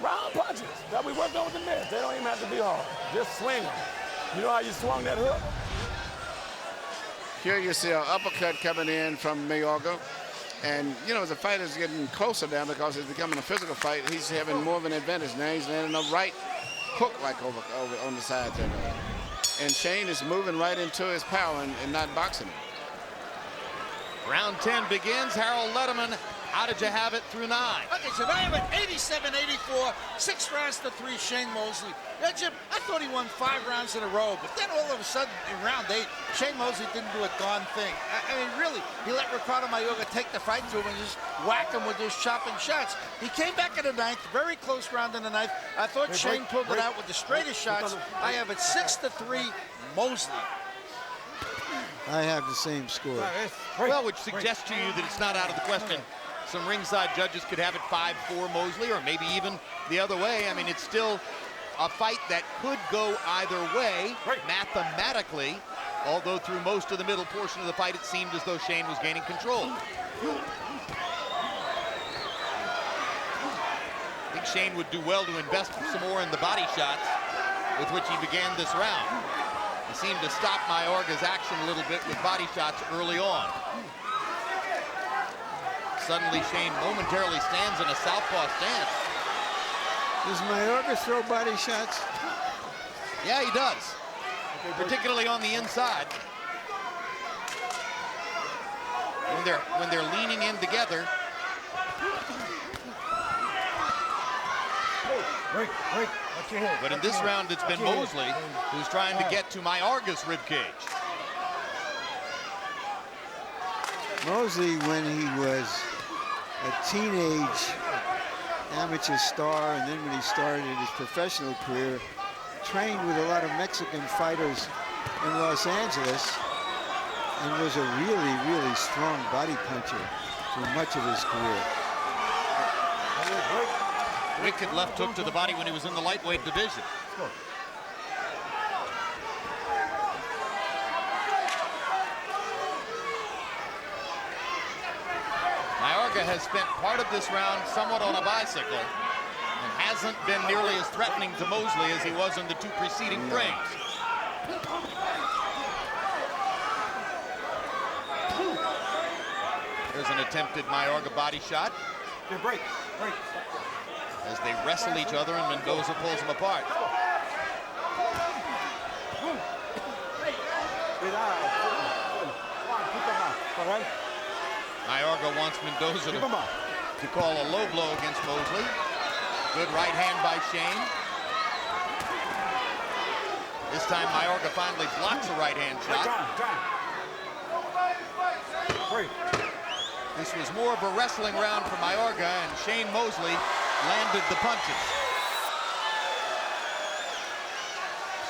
Round punches that we worked on with the mitts. They don't even have to be hard. Just swing them. You know how you swung that hook? Here you see an uppercut coming in from Mayorga. And, you know, the fight is getting closer now because it's becoming a physical fight. He's having more of an advantage now. He's landing a right hook like over on the side there. And Shane is moving right into his power and not boxing him. Round 10 begins. Harold Letterman, how did you have it through 9? Okay, so I have it 87-84, 6 rounds to 3, Shane Mosley. Yeah, Jim, I thought he won 5 rounds in a row, but then all of a sudden in round 8, Shane Mosley didn't do a darn thing. I mean, really, he let Ricardo Mayorga take the fight to him and just whack him with those chopping shots. He came back in the 9th, very close round in the 9th. I thought Shane pulled it out with the straightest shots. I have it 6-3, Mosley. I have the same score. Well, which suggests to you that it's not out of the question. Some ringside judges could have it 5-4 Mosley, or maybe even the other way. I mean, it's still a fight that could go either way mathematically, although through most of the middle portion of the fight, it seemed as though Shane was gaining control. I think Shane would do well to invest some more in the body shots with which he began this round. He seemed to stop Mayorga's action a little bit with body shots early on. Suddenly, Shane momentarily stands in a southpaw stance. Does Mayorga throw body shots? Yeah, he does, particularly on the inside. When they're leaning in together. But in this round, it's been Mosley who's trying to get to Mayorga's ribcage. Mosley, when he was a teenage amateur star, and then when he started his professional career, trained with a lot of Mexican fighters in Los Angeles, and was a really, really strong body puncher for much of his career. Wicked left hook to the body when he was in the lightweight division. Mayorga has spent part of this round somewhat on a bicycle and hasn't been nearly as threatening to Mosley as he was in the 2 preceding frames. There's an attempted Mayorga body shot. Break. As they wrestle each other and Mendoza pulls them apart. Mayorga wants Mendoza to call a low blow against Mosley. Good right hand by Shane. This time Mayorga finally blocks a right hand shot. This was more of a wrestling round for Mayorga, and Shane Mosley landed the punches.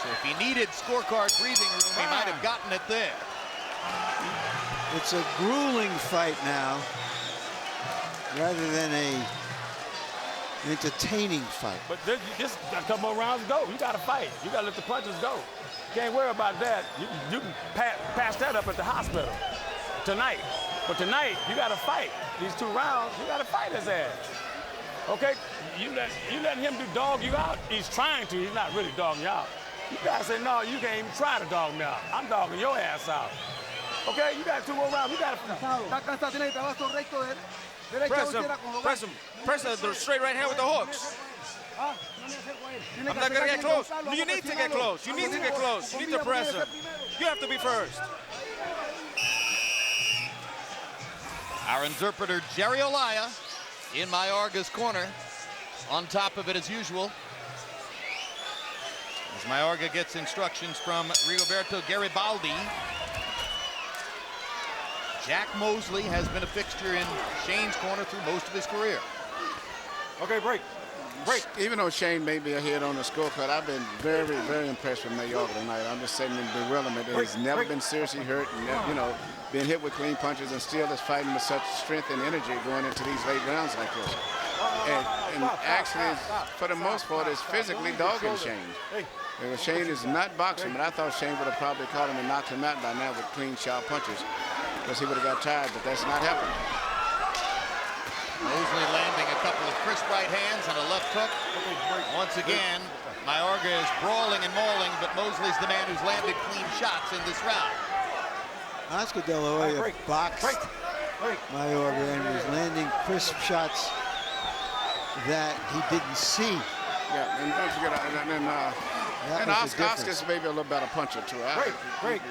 So if he needed scorecard breathing room, he might have gotten it there. It's a grueling fight now, rather than a entertaining fight. But just a couple more rounds to go. You got to fight. You got to let the punches go. You can't worry about that. You can pass that up at the hospital tonight. But tonight, you got to fight. These 2 rounds, you got to fight his ass. Okay? You letting him dog you out? He's trying to. He's not really dogging you out. You got to say, no, you can't even try to dog me out. I'm dogging your ass out. Okay? You got 2 more rounds. You got to Press the straight right hand with the hooks. I'm not going to get close. You need to get close. You need to get close. You need to press him. You have to be first. Our interpreter, Jerry Olaya, in Mayorga's corner, on top of it as usual. As Mayorga gets instructions from Rigoberto Garibaldi. Jack Mosley has been a fixture in Shane's corner through most of his career. Okay, break. Even though Shane may be ahead on the scorecard, I've been very, very impressed with Mayorga tonight. I'm just saying in bewilderment. He's never been seriously hurt, and you know, been hit with clean punches, and still is fighting with such strength and energy going into these late rounds like this. And actually, for the most part, is physically dogging Shane. Shane is not boxing, but I thought Shane would have probably caught him and knocked him out by now with clean, sharp punches, because he would have got tired, but that's not happening. Mosley landing a couple of crisp right hands and a left hook. Once again, Mayorga is brawling and mauling, but Mosley's the man who's landed clean shots in this round. Oscar De La Hoya boxed Mayorga and was landing crisp shots that he didn't see. Yeah, and don't forget, and Oscar's maybe a little better puncher too.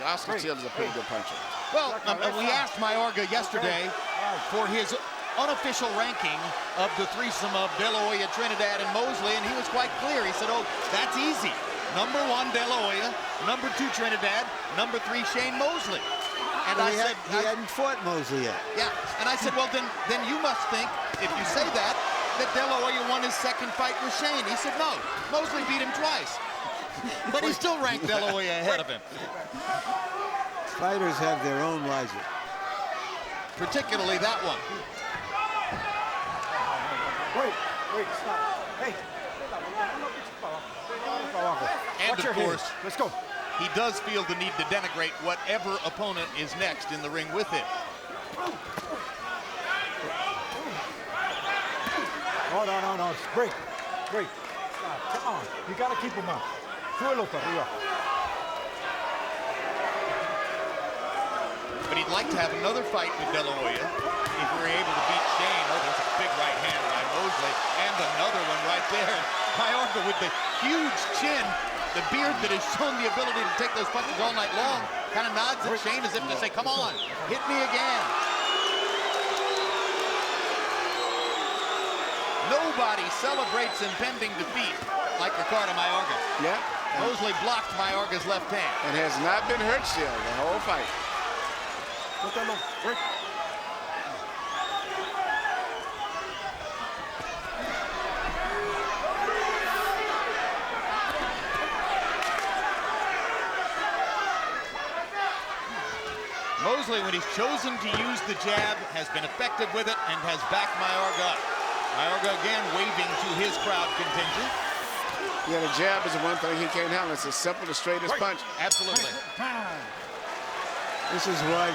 Oscar still is a pretty good puncher. Well, we asked Mayorga yesterday for his unofficial ranking of the threesome of De La Hoya, Trinidad, and Mosley, and he was quite clear. He said, oh, that's easy. Number 1, De La Hoya. Number 2, Trinidad. Number 3, Shane Mosley. And I said, he hadn't fought Mosley yet. Yeah, and I said, well, then you must think, if you say that De La Hoya won his second fight with Shane. He said, no, Mosley beat him twice. But he still ranked De La Hoya ahead of him. Fighters have their own logic. Particularly that one. Wait, stop. Hey. And of course, let's go. He does feel the need to denigrate whatever opponent is next in the ring with him. Oh, no. Break. Stop. Come on. You got to keep him up. Suelo para arriba. But he'd like to have another fight with De La Hoya if we're able to beat Shane. Oh, there's a big right hand by Mosley. And another one right there. Mayorga with the huge chin. The beard that has shown the ability to take those punches all night long kind of nods at Shane as if to say, come on, hit me again. Nobody celebrates impending defeat like Ricardo Mayorga. Yeah. Mosley blocked Mayorga's left hand. And has not been hurt still the whole fight. Mosley, when he's chosen to use the jab, has been effective with it and has backed Mayorga up. Mayorga again waving to his crowd contingent. Yeah, the jab is the one thing he can't handle. It's as simple as straight as punch. Absolutely. This is why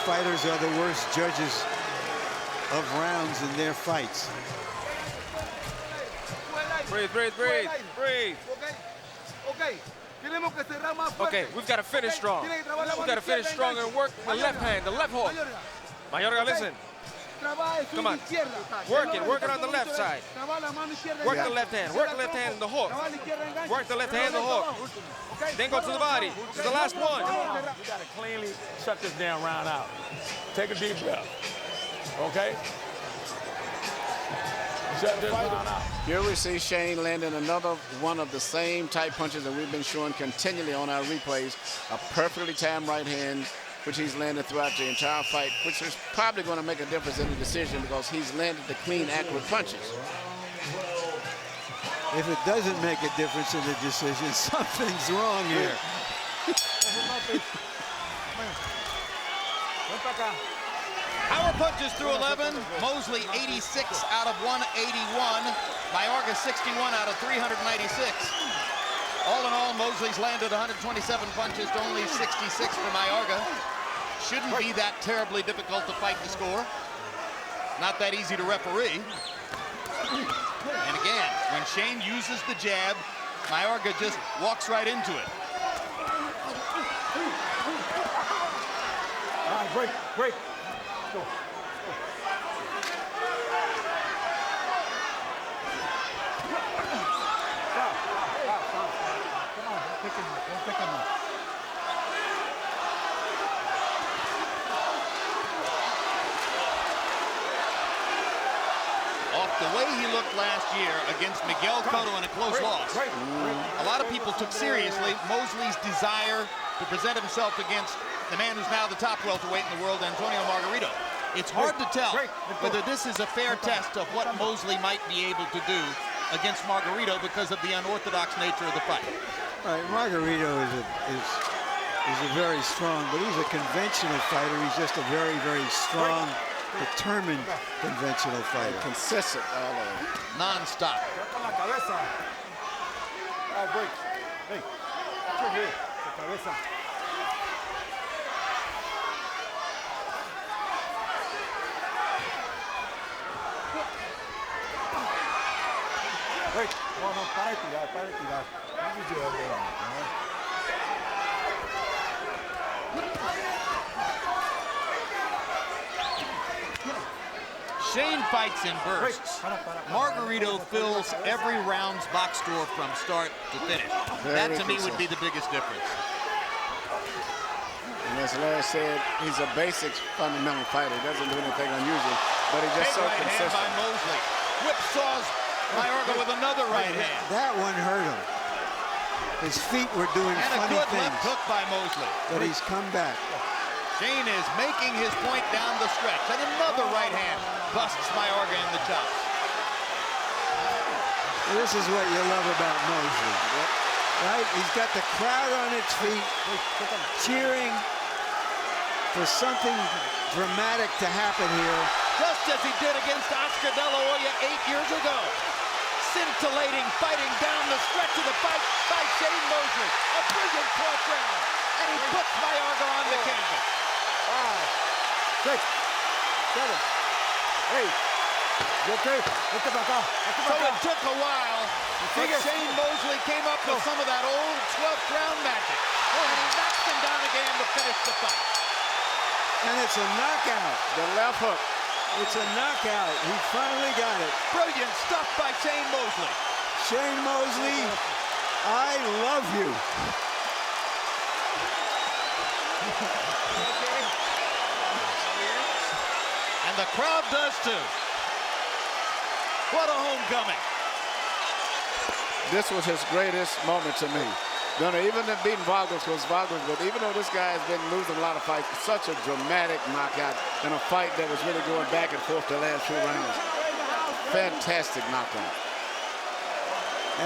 fighters are the worst judges of rounds in their fights. Breathe. Okay, we've got to finish strong. We've got to finish strong and work the left hand, the left hook. Mayorga, listen. Come on. Work it on the left side. Work the left hand. Work the left hand and the hook. Work the left hand and the hook. Then go to the body. This is the last one. You got to cleanly shut this damn round out. Take a deep breath. Okay? Shut this round out. Here we see Shane landing another one of the same type punches that we've been showing continually on our replays. A perfectly timed right hand, which he's landed throughout the entire fight, which is probably going to make a difference in the decision because he's landed the clean, accurate punches. If it doesn't make a difference in the decision, something's wrong here. Power punches through 11. Mosley 86 out of 181. Mayorga 61 out of 396. All in all, Mosley's landed 127 punches to only 66 for Mayorga. Shouldn't be that terribly difficult to fight the score. Not that easy to referee. And again, when Shane uses the jab, Mayorga just walks right into it. All right, break. Go. Stop. Come on, don't pick him up. Off the way he looked last year against Miguel Cotto in a close loss. A lot of people took seriously Mosley's desire to present himself against the man who's now the top welterweight in the world, Antonio Margarito. It's hard to tell whether this is a fair test of what Mosley might be able to do against Margarito because of the unorthodox nature of the fight. All right, Margarito is a very strong, but he's a conventional fighter. He's just a very, very strong, determined conventional fighter. Consistent all over. Non-stop. Break. Hey, put your head. Cabeza. Wait, no, para de tirar. Shane fights in bursts. Margarito fills every round's box score from start to finish. That to me would be the biggest difference. And As Larry said, he's a basic fundamental fighter. He doesn't do anything unusual, but he's just so right consistent. hand by Mosley. Whipsaws Mayorga with another right hand. That one hurt him. His feet were doing And funny a good things. left hook by Mosley. But he's come back. Shane is making his point down the stretch. And another right hand busts Mayorga in the chops. This is what you love about Mosley. Right? He's got the crowd on its feet, cheering for something dramatic to happen here. Just as he did against Oscar De La Hoya 8 years ago. Scintillating fighting down the stretch of the fight by Shane Mosley. A brilliant 12th round. And he puts Mayorga on the canvas. 5, 6, 7, 8. Okay, So it took a while, but Shane Mosley came up with some of that old 12th round magic. And he knocks him down again to finish the fight. And it's a knockout. The left hook. It's a knockout. He finally got it. Brilliant stuff by Shane Mosley. Shane Mosley, I love you. And the crowd does too. What a homecoming. This was his greatest moment to me. Even in beating Vargas, but even though this guy has been losing a lot of fights, such a dramatic knockout in a fight that was really going back and forth the last 2 rounds. Fantastic knockout.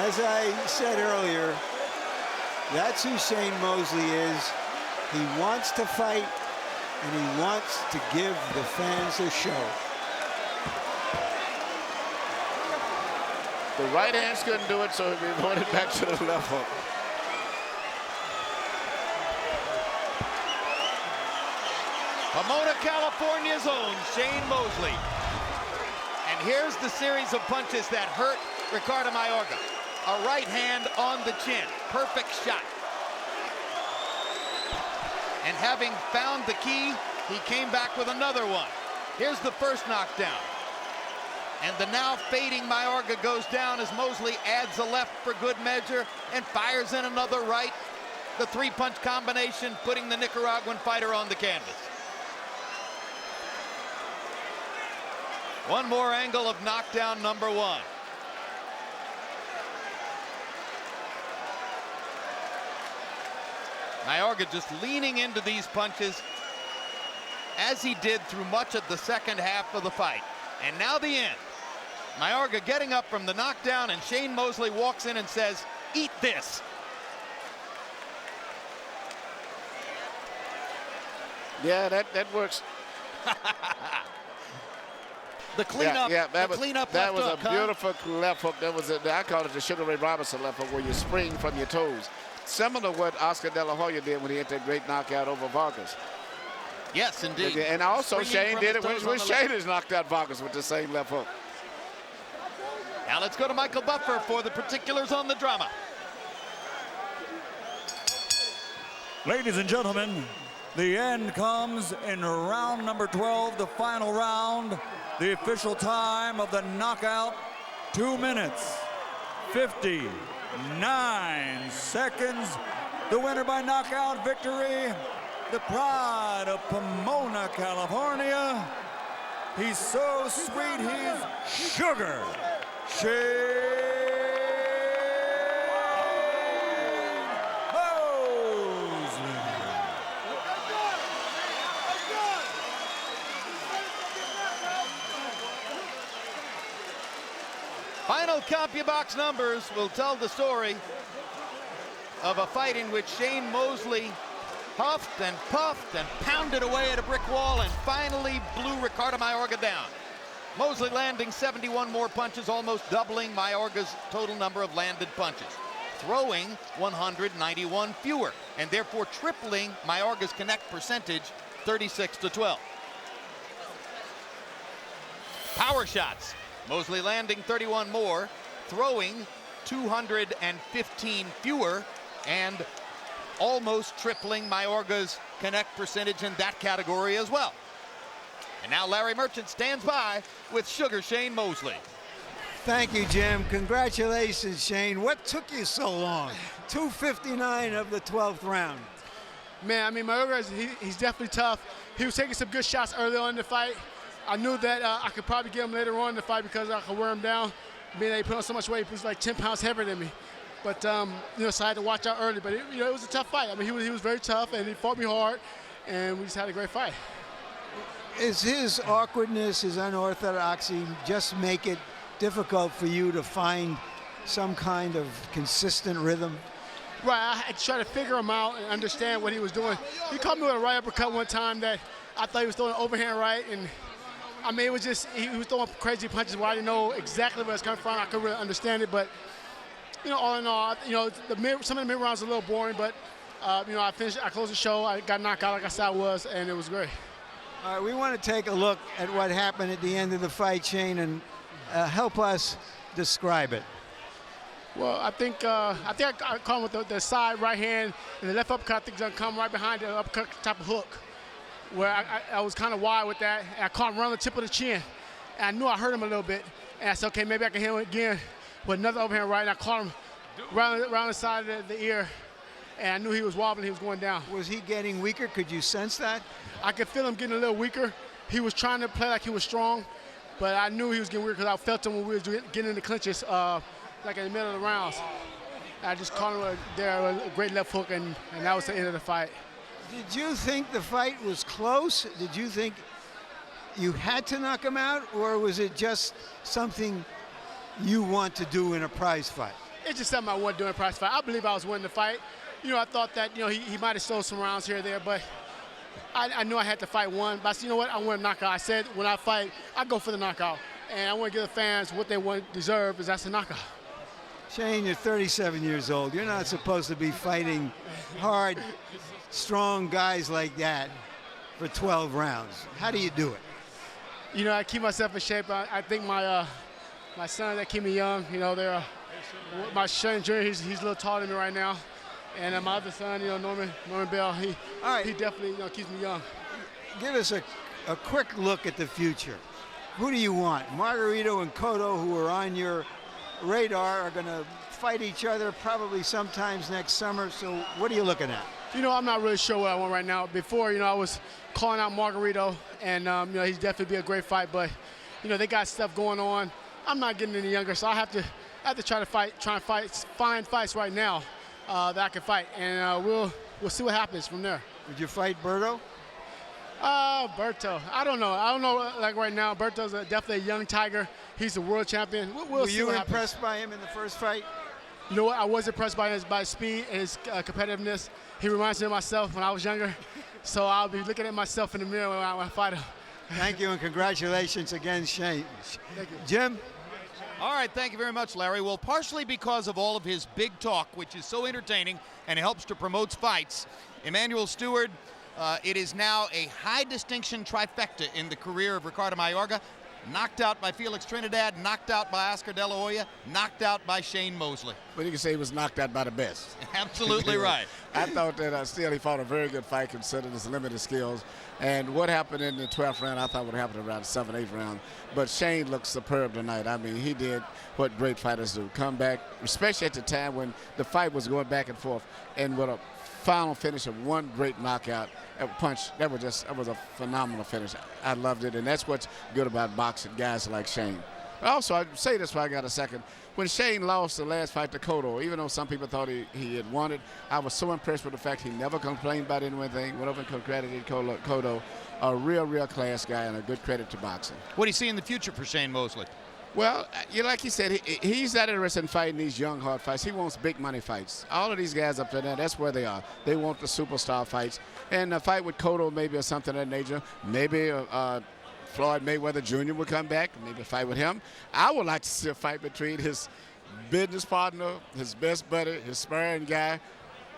As I said earlier, that's who Shane Mosley is. He wants to fight, and he wants to give the fans a show. The right hands couldn't do it, so he pointed back to the left hook. Pomona, California's own Shane Mosley. And here's the series of punches that hurt Ricardo Mayorga. A right hand on the chin. Perfect shot. And having found the key, he came back with another one. Here's the first knockdown. And the now fading Mayorga goes down as Mosley adds a left for good measure and fires in another right. The 3-punch combination putting the Nicaraguan fighter on the canvas. One more angle of knockdown number 1. Mayorga just leaning into these punches as he did through much of the second half of the fight. And now the end. Mayorga getting up from the knockdown, and Shane Mosley walks in and says, "Eat this." Yeah, that works. The cleanup, that was left a hook, beautiful left hook. That was I call it the Sugar Ray Robinson left hook, where you spring from your toes. Similar to what Oscar De La Hoya did when he had that great knockout over Vargas. Yes, indeed. And also Springing Shane from did it the when toes on the Shane has knocked out Vargas with the same left hook. Now let's go to Michael Buffer for the particulars on the drama. Ladies and gentlemen, the end comes in round number 12, the final round. The official time of the knockout, 2 minutes, 59 seconds. The winner by knockout victory, the pride of Pomona, California. He's so sweet, he's sugar. Shane Mosley. Final CompuBox numbers will tell the story of a fight in which Shane Mosley huffed and puffed and pounded away at a brick wall and finally blew Ricardo Mayorga down. Mosley landing 71 more punches, almost doubling Mayorga's total number of landed punches. Throwing 191 fewer, and therefore tripling Mayorga's connect percentage, 36-12. Power shots. Mosley landing 31 more, throwing 215 fewer, and almost tripling Mayorga's connect percentage in that category as well. And now Larry Merchant stands by with Sugar Shane Mosley. Thank you, Jim. Congratulations, Shane. What took you so long? 2:59 of the 12th round. Man, I mean, Mayorga, he's definitely tough. He was taking some good shots early on in the fight. I knew that I could probably get him later on in the fight because I could wear him down. Being that he put on so much weight, he was like 10 pounds heavier than me. But, so I had to watch out early. But, it was a tough fight. I mean, he was very tough, and he fought me hard, and we just had a great fight. Is his awkwardness, his unorthodoxy, just make it difficult for you to find some kind of consistent rhythm? Right, I had to try to figure him out and understand what he was doing. He caught me with a right uppercut one time that I thought he was throwing an overhand right, and I mean, it was just, he was throwing crazy punches where I didn't know exactly where it's coming from. I couldn't really understand it, but, all in all, some of the mid rounds were a little boring, but, I closed the show, I got knocked out like I said I was, and it was great. All right, we want to take a look at what happened at the end of the fight, Shane, and help us describe it. Well, I think I caught him with the side right hand, and the left uppercut, I think, is going to come right behind the uppercut type of hook, where I was kind of wide with that, and I caught him right on the tip of the chin. And I knew I hurt him a little bit, and I said, okay, maybe I can hit him again with another overhand right, and I caught him around the side of the ear, and I knew he was wobbling, he was going down. Was he getting weaker? Could you sense that? I could feel him getting a little weaker. He was trying to play like he was strong, but I knew he was getting weaker because I felt him when we were getting in the clinches, like in the middle of the rounds. I just caught him with a great left hook, and that was the end of the fight. Did you think the fight was close? Did you think you had to knock him out, or was it just something you want to do in a prize fight? It's just something I want to do in a prize fight. I believe I was winning the fight. I thought that, he might have stole some rounds here or there, but I knew I had to fight one. But you know what? I want a knockout. I said when I fight, I go for the knockout. And I want to give the fans what they deserve, is that's a knockout. Shane, you're 37 years old. You're not supposed to be fighting hard, strong guys like that for 12 rounds. How do you do it? I keep myself in shape. I think my son that keep me young, my son Jr., he's a little taller than me right now. And my other son, Norman Bell, he definitely keeps me young. Give us a quick look at the future. Who do you want? Margarito and Cotto, who are on your radar, are going to fight each other probably sometimes next summer. So what are you looking at? I'm not really sure what I want right now. Before, I was calling out Margarito, and he'd definitely be a great fight. But, they got stuff going on. I'm not getting any younger, so I have to try to find fights right now that I can fight, and we'll see what happens from there. Would you fight Berto? Berto. I don't know. Like right now, Berto's definitely a young tiger. He's a world champion. We'll see Were you what happens. impressed by him in the first fight? You know what? I was impressed by his speed and his competitiveness. He reminds me of myself when I was younger. So I'll be looking at myself in the mirror when I fight him. Thank you, and congratulations again, Shane. Thank you. Jim? All right, thank you very much, Larry. Well, partially because of all of his big talk, which is so entertaining and helps to promote fights, Emmanuel Stewart, it is now a high distinction trifecta in the career of Ricardo Mayorga. Knocked out by Felix Trinidad, knocked out by Oscar De La Hoya, knocked out by Shane Mosley. But you can say he was knocked out by the best. Absolutely right. I thought that still he fought a very good fight considering his limited skills. And what happened in the 12th round, I thought would happen around the 7th, 8th round. But Shane looked superb tonight. I mean, he did what great fighters do. Come back, especially at the time when the fight was going back and forth. And with a final finish of one great knockout, a punch, that was a phenomenal finish. I loved it, and that's what's good about boxing, guys like Shane. But also, I'd say this while I got a second. When Shane lost the last fight to Cotto, even though some people thought he had won it, I was so impressed with the fact he never complained about anything, went over and congratulated Cotto, a real class guy and a good credit to boxing. What do you see in the future for Shane Mosley? Well, like he said, he's not interested in fighting these young, hard fights. He wants big money fights. All of these guys up there, that's where they are. They want the superstar fights. And a fight with Cotto maybe or something of that nature. Maybe Floyd Mayweather Jr. would come back, maybe a fight with him. I would like to see a fight between his business partner, his best buddy, his sparring guy,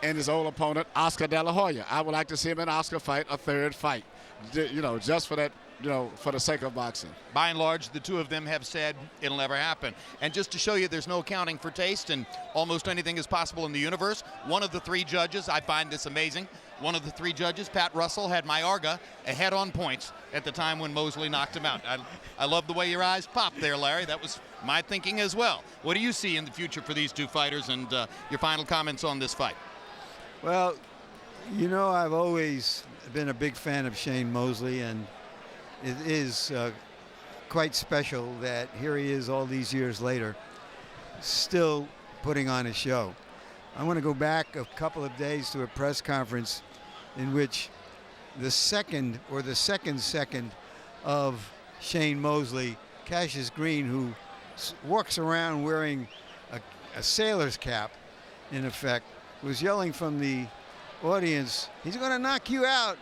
and his old opponent, Oscar De La Hoya. I would like to see him and Oscar fight a third fight, just for that, for the sake of boxing. By and large, the two of them have said it'll never happen. And just to show you there's no accounting for taste and almost anything is possible in the universe, one of the three judges, I find this amazing, one of the three judges, Pat Russell, had Mayorga ahead on points at the time when Mosley knocked him out. I love the way your eyes popped there, Larry. That was my thinking as well. What do you see in the future for these two fighters, and your final comments on this fight? Well, You know, I've always been a big fan of Shane Mosley, and it is quite special that here he is all these years later, still putting on a show. I want to go back a couple of days to a press conference in which the second of Shane Mosley, Cassius Green, who walks around wearing a sailor's cap, in effect, was yelling from the audience, "He's going to knock you out,"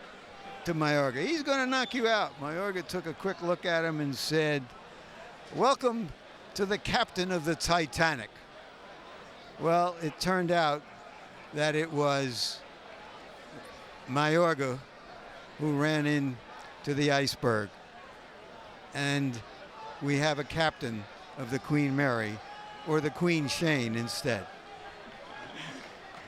to Mayorga. "He's going to knock you out." Mayorga took a quick look at him and said, "Welcome to the captain of the Titanic." Well, it turned out that it was Mayorga who ran into the iceberg. And we have a captain of the Queen Mary, or the Queen Shane instead.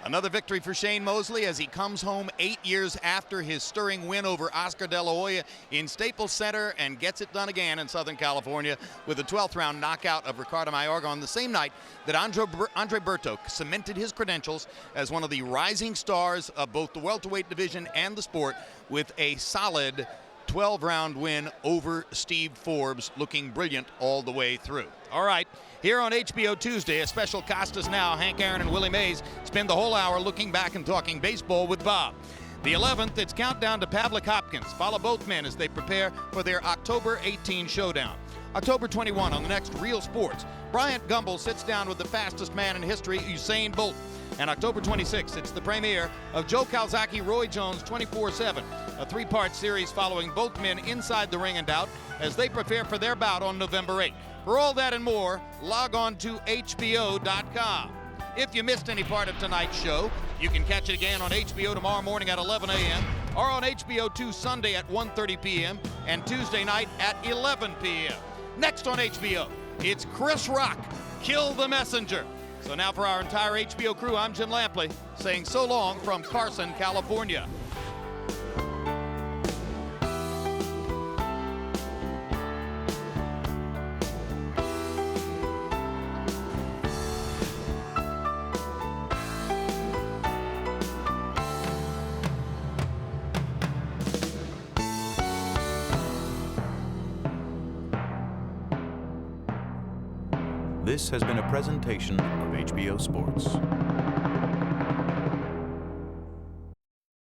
Another victory for Shane Mosley as he comes home 8 years after his stirring win over Oscar De La Hoya in Staples Center and gets it done again in Southern California with a 12th round knockout of Ricardo Mayorga on the same night that Andre Berto cemented his credentials as one of the rising stars of both the welterweight division and the sport with a solid 12-round win over Steve Forbes, looking brilliant all the way through. All right, here on HBO Tuesday, a special Costas Now. Hank Aaron and Willie Mays spend the whole hour looking back and talking baseball with Bob. The 11th, it's countdown to Pavlik Hopkins. Follow both men as they prepare for their October 18 showdown. October 21 on the next Real Sports, Bryant Gumbel sits down with the fastest man in history, Usain Bolt. And October 26th, it's the premiere of Joe Calzaghe, Roy Jones 24/7, a three-part series following both men inside the ring and out as they prepare for their bout on November 8th. For all that and more, log on to HBO.com. If you missed any part of tonight's show, you can catch it again on HBO tomorrow morning at 11 a.m. or on HBO 2 Sunday at 1:30 p.m. and Tuesday night at 11 p.m. Next on HBO, it's Chris Rock, Kill the Messenger. So now for our entire HBO crew, I'm Jim Lampley, saying so long from Carson, California. This has been a presentation of HBO Sports.